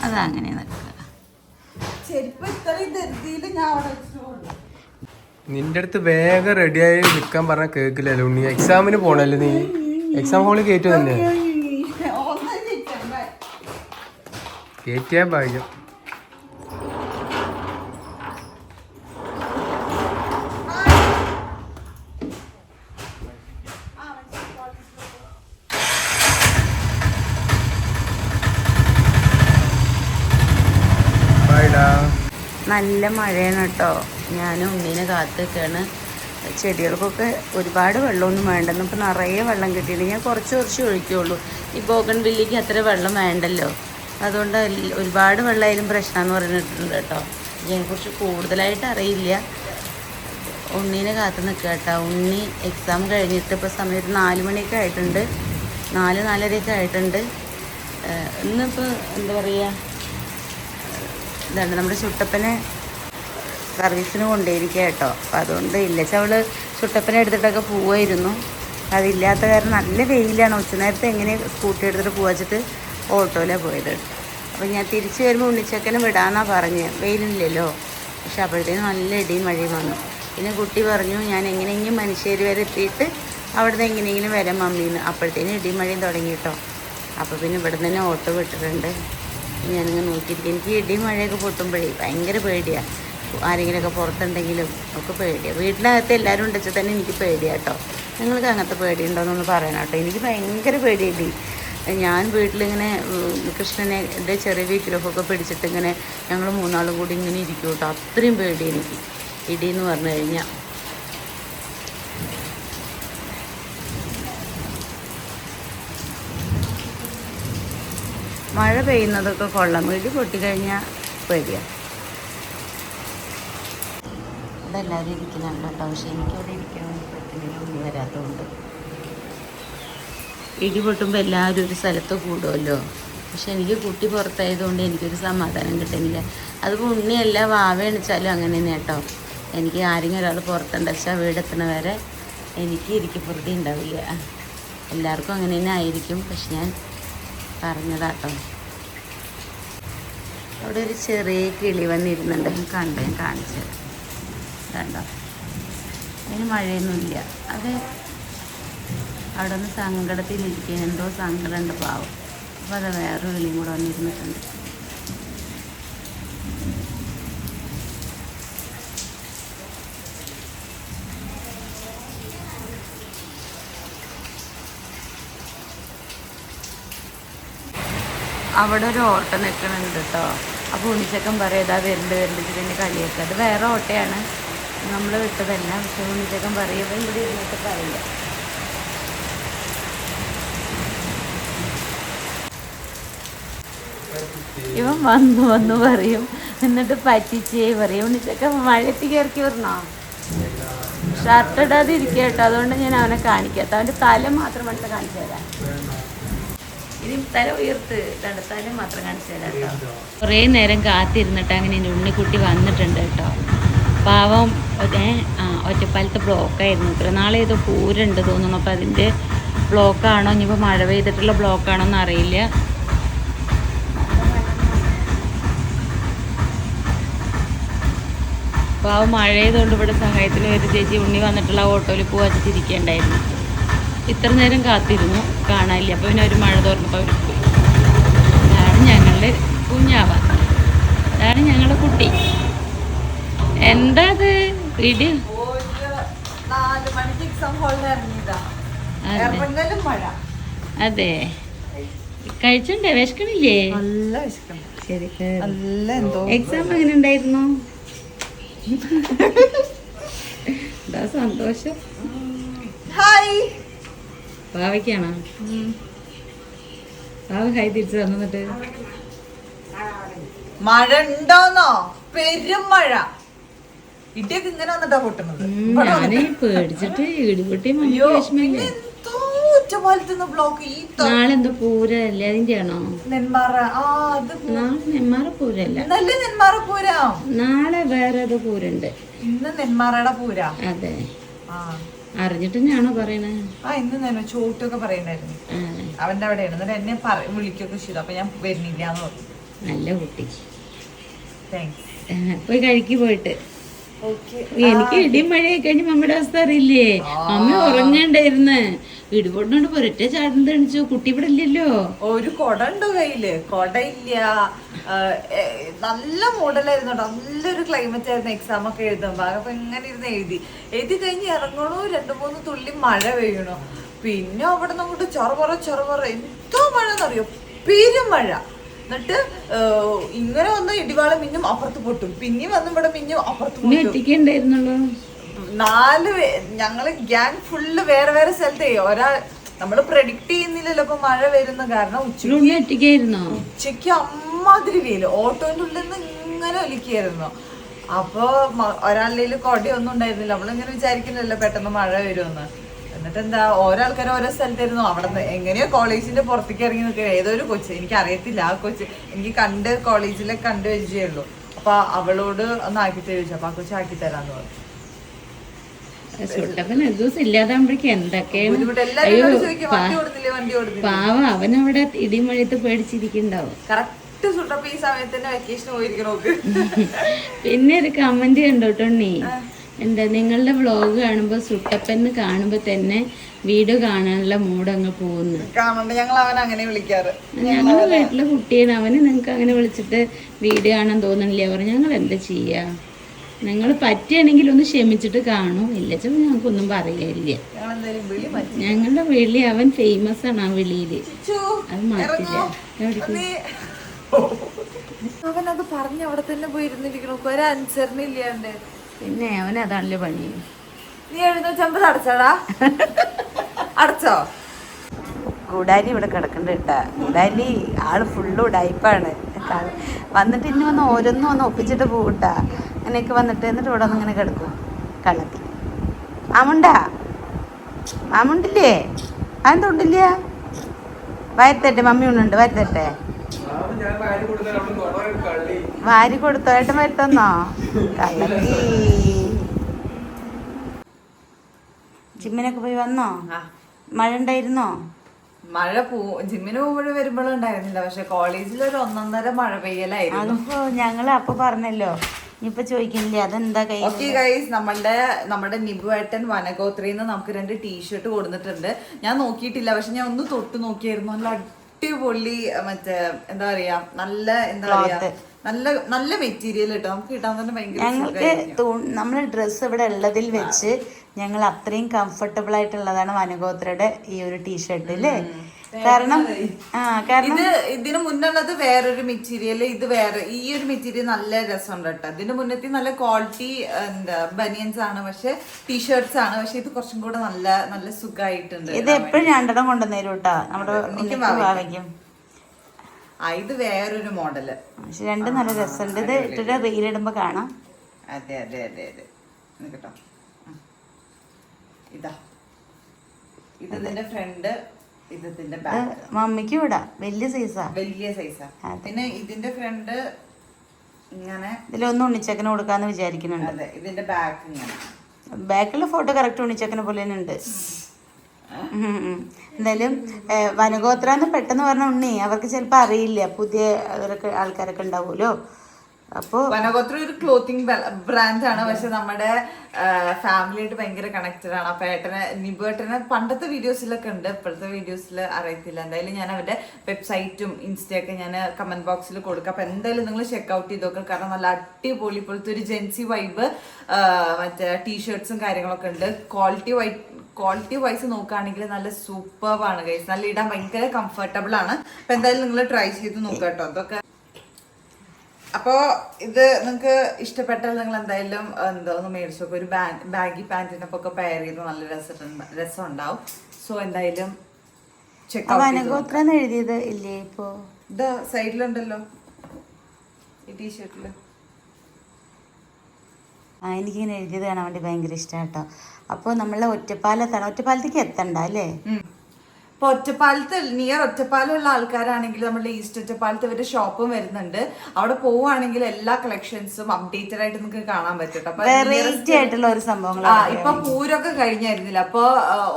അതങ്ങനെ നിൽക്കുക. നിന്റെ അടുത്ത് വേഗം റെഡിയായി നിൽക്കാൻ പറഞ്ഞ കേക്കില്ലല്ലോ ഉണ്ണി. എക്സാമിന് പോണല്ലേ നീ? എക്സാം ഹോളിൽ കയറ്റു തന്നെ കയറ്റിയാ ഭാഗ്യം. നല്ല മഴയാണ് കേട്ടോ. ഞാനും ഉണ്ണീനെ കാത്ത് നിൽക്കുകയാണ്. ചെടികൾക്കൊക്കെ ഒരുപാട് വെള്ളമൊന്നും വേണ്ടെന്ന്. ഇപ്പോൾ നിറയെ വെള്ളം കിട്ടിയിട്ട് ഞാൻ കുറച്ച് ഒഴിക്കുകയുള്ളൂ. ഈ ബോഗൺവില്ലിക്ക് അത്ര വെള്ളം വേണ്ടല്ലോ, അതുകൊണ്ട് ഒരുപാട് വെള്ളമായാലും പ്രശ്നമെന്ന് പറഞ്ഞിട്ടുണ്ട് കേട്ടോ. ഇതിനെക്കുറിച്ച് കൂടുതലായിട്ട് അറിയില്ല. ഉണ്ണീനെ കാത്ത് നിൽക്കുക കേട്ടോ. ഉണ്ണി എക്സാം കഴിഞ്ഞിട്ട് ഇപ്പോൾ സമയത്ത് 4 മണിയൊക്കെ ആയിട്ടുണ്ട്, 4-4:30 ആയിട്ടുണ്ട്. ഇന്നിപ്പോൾ എന്താ പറയുക, ഇതാണ് നമ്മുടെ ചുട്ടപ്പനെ സർവീസിന് കൊണ്ടുപോയിരിക്കുക കേട്ടോ. അപ്പോൾ അതുകൊണ്ട് ഇല്ലച്ചവള് ചുട്ടപ്പനെ എടുത്തിട്ടൊക്കെ പോവായിരുന്നു. അതില്ലാത്ത കാരണം നല്ല വെയിലാണ്. ഉച്ചനേരത്തെ എങ്ങനെ സ്കൂട്ടി എടുത്തിട്ട് പോവാച്ചിട്ട് ഓട്ടോയിലാണ് പോയത്. അപ്പോൾ ഞാൻ തിരിച്ച് വരുമ്പോൾ ഉണ്ണിച്ചക്കനെ വിടാമെന്നാണ് പറഞ്ഞ്, വെയിലില്ലല്ലോ. പക്ഷെ അപ്പോഴത്തേനും നല്ല ഇടിയും മഴയും വന്നു. പിന്നെ കുട്ടി പറഞ്ഞു ഞാൻ എങ്ങനെയെങ്കിലും മനുഷ്യർ വരെ എത്തിയിട്ട് അവിടെ നിന്ന് എങ്ങനെയെങ്കിലും വരാം മമ്മീന്ന്. അപ്പോഴത്തേനും ഇടിയും മഴയും തുടങ്ങി കേട്ടോ. അപ്പോൾ പിന്നെ ഇവിടെ തന്നെ ഓട്ടോ വിട്ടിട്ടുണ്ട്. ഞാനിങ്ങനെ നോക്കിയിരിക്കും. എനിക്ക് ഇടിയും മഴയൊക്കെ പൊട്ടുമ്പോഴേ ഭയങ്കര പേടിയാണ്. ആരെങ്കിലുമൊക്കെ പുറത്തുണ്ടെങ്കിലും ഒക്കെ പേടിയാണ്. വീട്ടിനകത്ത് എല്ലാവരും ഉണ്ടെച്ചാൽ തന്നെ എനിക്ക് പേടിയാണ് കേട്ടോ. നിങ്ങൾക്ക് അങ്ങനത്തെ പേടിയുണ്ടോയെന്നൊന്ന് പറയണം കേട്ടോ. എനിക്ക് ഭയങ്കര പേടിയിടി. ഞാൻ വീട്ടിലിങ്ങനെ കൃഷ്ണനെ ചെറിയ വിഗ്രഹമൊക്കെ പിടിച്ചിട്ട് ഇങ്ങനെ ഞങ്ങൾ 3 ആളും കൂടി ഇങ്ങനെ ഇരിക്കും കേട്ടോ. അത്രയും പേടി എനിക്ക് ഇടിയെന്ന് പറഞ്ഞു കഴിഞ്ഞാൽ. മഴ പെയ്യുന്നതൊക്കെ കൊള്ളാം, ഇടി പൊട്ടിക്കഴിഞ്ഞാൽ പേടിയാണ്. ഇവിടെ എല്ലാവരും ഇരിക്കുന്നുണ്ട് കേട്ടോ. പക്ഷെ എനിക്കവിടെ ഇരിക്കാൻ വേണ്ടി പറ്റുന്നില്ല, ഉള്ളി വരാത്തതുകൊണ്ട്. ഇടി പൊട്ടുമ്പോൾ എല്ലാവരും ഒരു സ്ഥലത്ത് കൂടുമല്ലോ. പക്ഷെ എനിക്ക് കുട്ടി പുറത്തായതുകൊണ്ട് എനിക്കൊരു സമാധാനം കിട്ടുന്നില്ല. അതിപ്പോൾ ഉണ്ണിയല്ല വാവ എണിച്ചാലും അങ്ങനെ തന്നെ കേട്ടോ. എനിക്ക് ആരെങ്കിലും ഒരാൾ പുറത്തുണ്ട് വെച്ചാൽ വീടെത്തണ വരെ എനിക്ക് ഇരിക്കപ്പുറത്തി ഉണ്ടാവില്ല. എല്ലാവർക്കും അങ്ങനെ തന്നെ ആയിരിക്കും. പക്ഷെ ഞാൻ പറഞ്ഞതാട്ടോ. അവിടെ ഒരു ചെറിയ കിളി വന്നിരുന്നുണ്ട്, ഞാൻ കാണിച്ചത് കണ്ടോ. അതിന് മഴയൊന്നുമില്ല, അത് അവിടെ നിന്ന് സങ്കടത്തിലിരിക്കുക, എന്തോ സങ്കടമുണ്ട് പാവം. അപ്പോൾ അത് വേറൊരു കിളിയും കൂടെ വന്നിരുന്നിട്ടുണ്ട്. അവിടെ ഒരു ഓട്ടം നിൽക്കണുണ്ട് കേട്ടോ. അപ്പോൾ ഉണ്ണിച്ചക്കൻ പറയും ഇതാ വരുന്നുണ്ട് ഇതിൻ്റെ കളിയൊക്കെ. അത് വേറെ ഓട്ടയാണ്, നമ്മൾ വിട്ടതല്ല. പക്ഷെ ഉണ്ണിച്ചക്കൻ പറയുമ്പോൾ ഇവിടെ ഇരുന്നിട്ട് പറയില്ല. ഇവൻ വന്നു പറയും, എന്നിട്ട് പറ്റിച്ചേ പറയും. ഉണ്ണിച്ചക്കൻ മഴയത്ത് കയറി വരണോ? ഷർട്ട് ഇടാതെ ഇരിക്കുക കേട്ടോ, അതുകൊണ്ട് ഞാൻ അവനെ കാണിക്കാത്ത. അവൻ്റെ തല മാത്രം എടുത്ത് കാണിച്ചു തരാം. ഇനി തല ഉയർത്ത് തല മാത്രം കാണിച്ചു തരാം കേട്ടോ. കുറേ നേരം കാത്തിരുന്നിട്ട് അങ്ങനെ എൻ്റെ ഉണ്ണിക്കുട്ടി വന്നിട്ടുണ്ട് കേട്ടോ. പാവം ഒറ്റപ്പാലത്ത് ബ്ലോക്കായിരുന്നു. ഇത്ര നാളെ ഏതോ പൂരണ്ട് തോന്നുന്നു. അപ്പം അതിൻ്റെ ബ്ലോക്കാണോ, ഇനിയിപ്പോൾ മഴ പെയ്തിട്ടുള്ള ബ്ലോക്കാണോ എന്ന് അറിയില്ല. പാവം മഴ ചെയ്തുകൊണ്ട് ഇവിടെ സഹായത്തിന് ഒരു ചേച്ചി ഉണ്ണി വന്നിട്ടുള്ള ഓട്ടോയിൽ പോവാച്ചിരിക്കേണ്ടായിരുന്നു. ഇത്ര നേരം കാത്തിരുന്നു, കാണാനില്ല. അപ്പോൾ പിന്നെ ഒരു മഴ തോർന്നപ്പോൾ അവർ പോയി. അതാണ് ഞങ്ങളുടെ കുഞ്ഞാവ, അതാണ് ഞങ്ങളുടെ കുട്ടി. എന്താ അത് വീഡിയോ? അതെ, കഴിച്ചണ്ടേ? വിശക്കണില്ലേ? ശരി. എക്സാം എങ്ങനെ ഉണ്ടായിരുന്നു? എന്താ സന്തോഷം? പാവയ്ക്കാണോ? പാവ കൈ തിരിച്ചു തന്നിട്ട് മഴ ഉണ്ടോന്നോ? പെരും മഴ, ഇടിയൊക്കെ ഇങ്ങനെ വന്നിട്ടാ പൊട്ടുന്നത്. ഞാന് പേടിച്ചിട്ട് ഇടിപൊട്ടി വിഷമല്ലേ. നാളെന്തോ പൂരല്ലേ, അതിന്റെ ആണോ? നെന്മാറ പൂരല്ല, നാളെ വേറെ ഏതോ പൂരുണ്ട്. ഇന്ന് നെന്മാറയുടെ പൂര. അതെ, അറിഞ്ഞിട്ട് ഞാണോ പറയണേ? ഇന്ന് തന്നെ ചോട്ടൊക്കെ പറയണ്ടായിരുന്നു. അവന്റെ അവിടെ എന്നിട്ട് എന്നെ വിളിക്കൊക്കെ ചെയ്തു. അപ്പൊ ഞാൻ വരുന്നില്ല എന്ന് പറഞ്ഞു. നല്ല കുട്ടി, താങ്ക്സ്. പോയി കഴിക്ക് പോയിട്ട്. എനിക്ക് ഇടിയും മഴയൊക്കെ കഴിഞ്ഞ് മമ്മിയുടെ അവസ്ഥ അറിയില്ലേ? അമ്മ ഉറങ്ങണ്ടായിരുന്നു, ഇടിപൊട്ടോണ്ട് പൊരറ്റ ചാടുന്ന തെണിച്ചു. കുട്ടി ഇവിടെ ഇല്ലല്ലോ. ഒരു കൊട ഉണ്ടോ കയ്യില്? കൊട ഇല്ല. നല്ല മോഡലായിരുന്നു കേട്ടോ, നല്ലൊരു ക്ലൈമറ്റ് ആയിരുന്നു. എക്സാം ഒക്കെ എഴുതുമ്പോ അപ്പൊ ഇങ്ങനെ ഇരുന്ന് എഴുതി കഴിഞ്ഞ് ഇറങ്ങണു, 2-3 തുള്ളി മഴ പെയ്യണു. പിന്നെ അവിടെ നിന്ന് അങ്ങോട്ട് ചെറുപറ എന്തോ മഴ എന്നറിയോ, പെരും മഴ. എന്നിട്ട് ഇങ്ങനെ വന്ന് ഇടിവാള് മിന്നും അപ്പുറത്ത് പൊട്ടും, പിന്നെയും വന്ന് ഇവിടെ മിന്നും അപ്പുറത്ത് പൊട്ടും. 4 ഞങ്ങള് ഗ്യാങ് ഫുള്ള് വേറെ വേറെ സ്ഥലത്തേ. നമ്മള് പ്രെഡിക്ട് ചെയ്യുന്നില്ലല്ലോ ഇപ്പൊ മഴ വരുന്ന. കാരണം ഉച്ചക്ക് അമ്മാതിരി വെയില്, ഓട്ടോന്റെ ഉള്ളിൽ നിന്ന് ഇങ്ങനെ ഒലിക്കായിരുന്നു. അപ്പൊ ഒരാളുടെ കൊടയൊന്നും ഉണ്ടായിരുന്നില്ല. നമ്മളിങ്ങനെ വിചാരിക്കുന്നില്ലല്ലോ പെട്ടെന്ന് മഴ വരുമെന്ന്. എന്നിട്ട് എന്താ, ഓരോ ആൾക്കാരും ഓരോ സ്ഥലത്തായിരുന്നു. അവിടെ നിന്ന് എങ്ങനെയോ കോളേജിന്റെ പുറത്തേക്ക് ഇറങ്ങി നിൽക്കുക. ഏതൊരു കൊച്ച്, എനിക്ക് അറിയത്തില്ല ആ കൊച്ച്, എനിക്ക് കോളേജിലെ കണ്ടു വെച്ചേയുള്ളൂ. അപ്പൊ അവളോട് ഒന്ന് ആക്കി ചോദിച്ചു. അപ്പൊ ആ കൊച്ച് ആക്കി തരാന്ന് പറഞ്ഞു. ഇല്ലാതാകുമ്പോഴേക്കും എന്തൊക്കെയാണ് പാവ, അവനവിടെ ഇടിമഴയത്ത് പേടിച്ചിരിക്കണ്ടാവും. ഈ സമയത്ത് വെക്കേഷൻ പോയിരിക്കണോ. പിന്നെ ഒരു കമന്റ് കണ്ടോട്ടോണ്ണി, എന്താ നിങ്ങളുടെ വ്ളോഗ് കാണുമ്പോ സുട്ടപ്പന്ന് കാണുമ്പോ തന്നെ വീഡിയോ കാണാനുള്ള മൂഡ് അങ്ങ് പോകുന്നു. ഞങ്ങള് വീട്ടിലെ കുട്ടിയാണ്, അവന് നിങ്ങൾക്ക് അങ്ങനെ വിളിച്ചിട്ട് വീഡിയോ കാണാൻ തോന്നണില്ല. പറഞ്ഞു ഞങ്ങൾ എന്താ ചെയ്യാ, നിങ്ങൾ പറ്റുകയാണെങ്കിൽ ഒന്ന് ക്ഷമിച്ചിട്ട് കാണും, ഇല്ലച്ച ഞങ്ങൾക്കൊന്നും പറയില്ല. ഞങ്ങളുടെ വിളി അവൻ ഫേമസ് ആണ്, ആ വിളിയില് അത് മാറ്റില്ല. അവനത് പറഞ്ഞ അവിടെ തന്നെ പോയിരുന്നിരിക്കണു, ഒരനുസരണയില്ലാണ്ട്. പിന്നെ അവൻ അതാണല്ലോ പണി. നീ 750 അടച്ചോടാ? അടച്ചോ? ഗുഡാലി ഇവിടെ കിടക്കണ്ട കേട്ടാ. ഗുഡാലി ആള് ഫുള്ള് ഉടായിപ്പാണ്. വന്നിട്ട് ഇനി ഓരോന്നും ഒന്ന് ഒപ്പിച്ചിട്ട് പോകട്ടാ. അങ്ങനെയൊക്കെ വന്നിട്ട് എന്നിട്ട് ഇവിടെ ഒന്ന് ഇങ്ങനെ കിടക്കും കള്ളത്തി. മാമുണ്ടില്ലേ? അതെന്തുണ്ടില്ല? വരുത്തട്ടെ, മമ്മി ഉണ്ടുണ്ട്, വരുത്തട്ടെ. വാരി കൊടുത്തോ? ഏട്ടൻ വരുത്തന്നോ? കള്ളത്തി. ജിമ്മിനൊക്കെ പോയി വന്നോ? മഴ ഉണ്ടായിരുന്നോ? മഴ ജിമ്മിന് പോകുമ്പോഴും വരുമ്പോഴും ഉണ്ടായിരുന്നില്ല, പക്ഷെ കോളേജിൽ ഒരു 1.5 മഴ പെയ്യലായിരുന്നു. അതിപ്പോ ഞങ്ങള് അപ്പൊ പറഞ്ഞല്ലോ, ഇനിയിപ്പൊ ചോദിക്കുന്നില്ലേ അതെന്താ കൈ. ഓക്കെ ഗൈസ്, നമ്മുടെ നിബു ഏട്ടൻ വനഗോത്രയിൽ നമുക്ക് 2 ടീഷർട്ട് കൊടുത്തിട്ടുണ്ട്. ഞാൻ നോക്കിയിട്ടില്ല, പക്ഷെ ഞാൻ ഒന്ന് തൊട്ട് നോക്കിയായിരുന്നു. നല്ല അടിപൊളി മറ്റേ എന്താ പറയാ, നല്ല മെറ്റീരിയൽ കേട്ടോ. നമുക്ക് കിട്ടാൻ തന്നെ ഭയങ്കര ഞങ്ങൾക്ക് നമ്മള് ഡ്രസ്സ് ഇവിടെ ഉള്ളതിൽ വെച്ച് ഞങ്ങൾ അത്രയും കംഫർട്ടബിൾ ആയിട്ടുള്ളതാണ് വനഗോത്രയുടെ ഈ ഒരു ടീഷർട്ട് അല്ലേ. കാരണം ഇതിന് മുന്നുള്ളത് വേറൊരു മെറ്റീരിയൽ, ഇത് വേറെ. ഈ ഒരു മെറ്റീരിയൽ നല്ല രസമുണ്ട് കേട്ടോ. ഇതിന് മുന്നത്തെ നല്ല ക്വാളിറ്റി എന്താ ബനിയൻസ് ആണ്, പക്ഷെ ടീഷർട്ട്സ് ആണ്. പക്ഷെ ഇത് കുറച്ചും കൂടെ നല്ല സുഖമായിട്ടുണ്ട്. ഇത് എപ്പോഴും 2 കൊണ്ടുവന്നേരും കേട്ടോ നമ്മുടെ ഭാവിക്കും. ഇത് വേറൊരു മോഡല്, പക്ഷെ 2 നല്ല രസമുണ്ട്. ഇത് ഇട്ടിട്ട് റീലിടുമ്പോ കാണാം. അതെ അതെ അതെ അതെ കേട്ടോ. ഇതാ ഇതിന്റെ ഫ്രണ്ട്, ഇതിന്റെ ബാക്ക്. മമ്മിക്ക് വിടാം, വലിയ സൈസാ. പിന്നെ ഇതിന്റെ ഫ്രണ്ട് ഇങ്ങനെ, ഇതിലൊന്നും ഉണ്ണിച്ചക്കന് കൊടുക്കാന്ന് വിചാരിക്കുന്നുണ്ട്. അതെ, ഇതിന്റെ ബാക്ക് ഇങ്ങനെ. ബാക്കിലെ ഫോട്ടോ കറക്റ്റ് ഉണ്ണിച്ചക്കനെ പോലെ തന്നെ ഉണ്ട്. എന്തായാലും വനഗോത്രാന്ന് പെട്ടെന്ന് പറഞ്ഞ ഉണ്ണി അവർക്ക് ചിലപ്പോ അറിയില്ല, പുതിയ ആൾക്കാരൊക്കെ ഉണ്ടാവുമല്ലോ. അപ്പൊ വനഗോത്ര ഒരു ക്ലോത്തിങ് ബ്രാൻഡ് ആണ്, പക്ഷെ നമ്മുടെ ഫാമിലിയായിട്ട് ഭയങ്കര കണക്റ്റഡ് ആണ്. അപ്പൊ നിബുവേട്ടനെ പണ്ടത്തെ വീഡിയോസിലൊക്കെ ഉണ്ട്, ഇപ്പോഴത്തെ വീഡിയോസിൽ അറിയത്തില്ല. എന്തായാലും ഞാൻ അവരുടെ വെബ്സൈറ്റും ഇൻസ്റ്റയൊക്കെ ഞാൻ കമന്റ് ബോക്സിൽ കൊടുക്കാം. അപ്പൊ എന്തായാലും നിങ്ങൾ ചെക്ക്ഔട്ട് ചെയ്ത് നോക്കുക. കാരണം നല്ല അടിപൊളി ഇപ്പോഴത്തെ ഒരു ജെൻസി വൈബ് മറ്റേ ടീഷർട്ട്സും കാര്യങ്ങളൊക്കെ ഉണ്ട്. ക്വാളിറ്റി വൈസ് നോക്കുകയാണെങ്കിൽ നല്ല സൂപ്പർബാണ് ഗൈസ്. നല്ല ഇടാൻ ഭയങ്കര കംഫർട്ടബിൾ ആണ്. അപ്പൊ എന്തായാലും നിങ്ങൾ ട്രൈ ചെയ്ത് നോക്കുക കേട്ടോ അതൊക്കെ. അപ്പോ ഇത് നിങ്ങൾക്ക് ഇഷ്ടപ്പെട്ടാൽ നിങ്ങൾ എന്തായാലും ഒന്ന് മേടിച്ചു നോക്കുക. ഒരു ബാഗി പാന്റിനൊപ്പം ഒക്കെ പെയർ ചെയ്ത് നല്ല രസം ഉണ്ടാവും. സോ എന്തായാലും വനഗോത്രം എഴുതിയത് ഇല്ലേ ഇപ്പോ? ഇത് സൈഡിലുണ്ടല്ലോ ഈ ടീഷർട്ടില്. എനിക്കിങ്ങനെ എഴുതിയത് കാണാൻ വേണ്ടി ഭയങ്കര ഇഷ്ടമാണ് കേട്ടോ. അപ്പോൾ നമ്മളെ ഒറ്റപ്പാലത്തേക്ക് എത്തണ്ട അല്ലേ? ഇപ്പൊ ഒറ്റപ്പാലത്ത് നിയർ ഒറ്റപ്പാലമുള്ള ആൾക്കാരാണെങ്കിൽ നമ്മുടെ ഈസ്റ്റ് ഒറ്റപ്പാലത്ത് ഇവരുടെ ഷോപ്പും വരുന്നുണ്ട്. അവിടെ പോവുകയാണെങ്കിൽ എല്ലാ കളക്ഷൻസും അപ്ഡേറ്റഡ് ആയിട്ട് നിങ്ങൾക്ക് കാണാൻ പറ്റും. വെറൈറ്റി ആയിട്ടുള്ള ഒരു സംഭവങ്ങൾ. ഇപ്പൊ പൂരമൊക്കെ കഴിഞ്ഞായിരുന്നില്ല, അപ്പൊ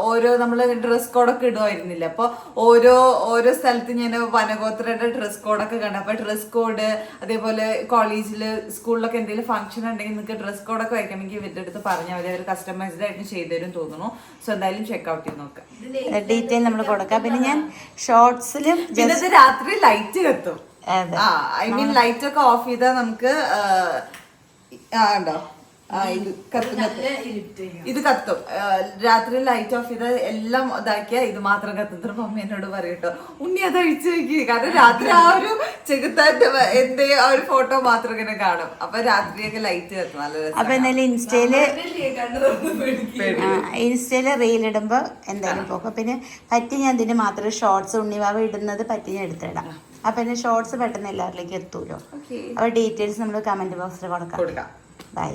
ഓരോ നമ്മള് ഡ്രസ് കോഡൊക്കെ ഇടുമായിരുന്നില്ല. അപ്പൊ ഓരോ സ്ഥലത്ത് ഞാൻ വനഗോത്രയുടെ ഡ്രസ് കോഡൊക്കെ കണ്ടു. അപ്പൊ ഡ്രസ് കോഡ്, അതേപോലെ കോളേജില് സ്കൂളിലൊക്കെ എന്തെങ്കിലും ഫംഗ്ഷൻ ഉണ്ടെങ്കിൽ നിങ്ങൾക്ക് ഡ്രസ് കോഡൊക്കെ വയ്ക്കണമെങ്കിൽ ഇവരുടെ അടുത്ത് പറഞ്ഞാൽ മതി. അവർ കസ്റ്റമൈസ്ഡ് ആയിട്ട് ചെയ്തുതരും തോന്നുന്നു. സോ എന്തായാലും ചെക്ക്ഔട്ട് ചെയ്ത് നോക്കാം. ഡീറ്റെയിൽ നമ്മൾ കൊടുക്കാം. പിന്നെ ഞാൻ ഷോർട്സിലും രാത്രി ലൈറ്റ് കത്തും. ഐ മീൻ ലൈറ്റ് ഒക്കെ ഓഫ് ചെയ്താൽ നമുക്ക് ഉണ്ടോ ഇത് കത്തും. രാത്രി ലൈറ്റ് ഓഫ് ചെയ്ത് എല്ലാം ഇതാക്കിയാ ഇത് മാത്രം കത്തുന്ന മമ്മി എന്നോട് പറയട്ടോ, ഉണ്ണി അത് അഴിച്ചു വെക്കി. കാരണം രാത്രി ആ ഒരു ചെകുത്താന്റെ ആ ഒരു ഫോട്ടോ മാത്രം ഇങ്ങനെ കാണും. അപ്പൊ രാത്രിയൊക്കെ ലൈറ്റ് കത്തും. നല്ല രസം. അപ്പൊ എന്തായാലും ഇൻസ്റ്റയില് റീൽ ഇടുമ്പോ എന്തായാലും പോകും. പിന്നെ പറ്റി ഞാൻ ഇതിന് മാത്രം ഷോർട്സ് ഉണ്ണിവാവ് ഇടുന്നത് പറ്റി ഞാൻ എടുത്തിടാം. അപ്പൊ എന്നെ ഷോർട്സ് പെട്ടെന്ന് എല്ലാവരിലേക്കും എത്തൂലോ. അപ്പൊ ഡീറ്റെയിൽസ് നമ്മൾ കമന്റ് ബോക്സിൽ കൊടുക്കാം. ബൈ.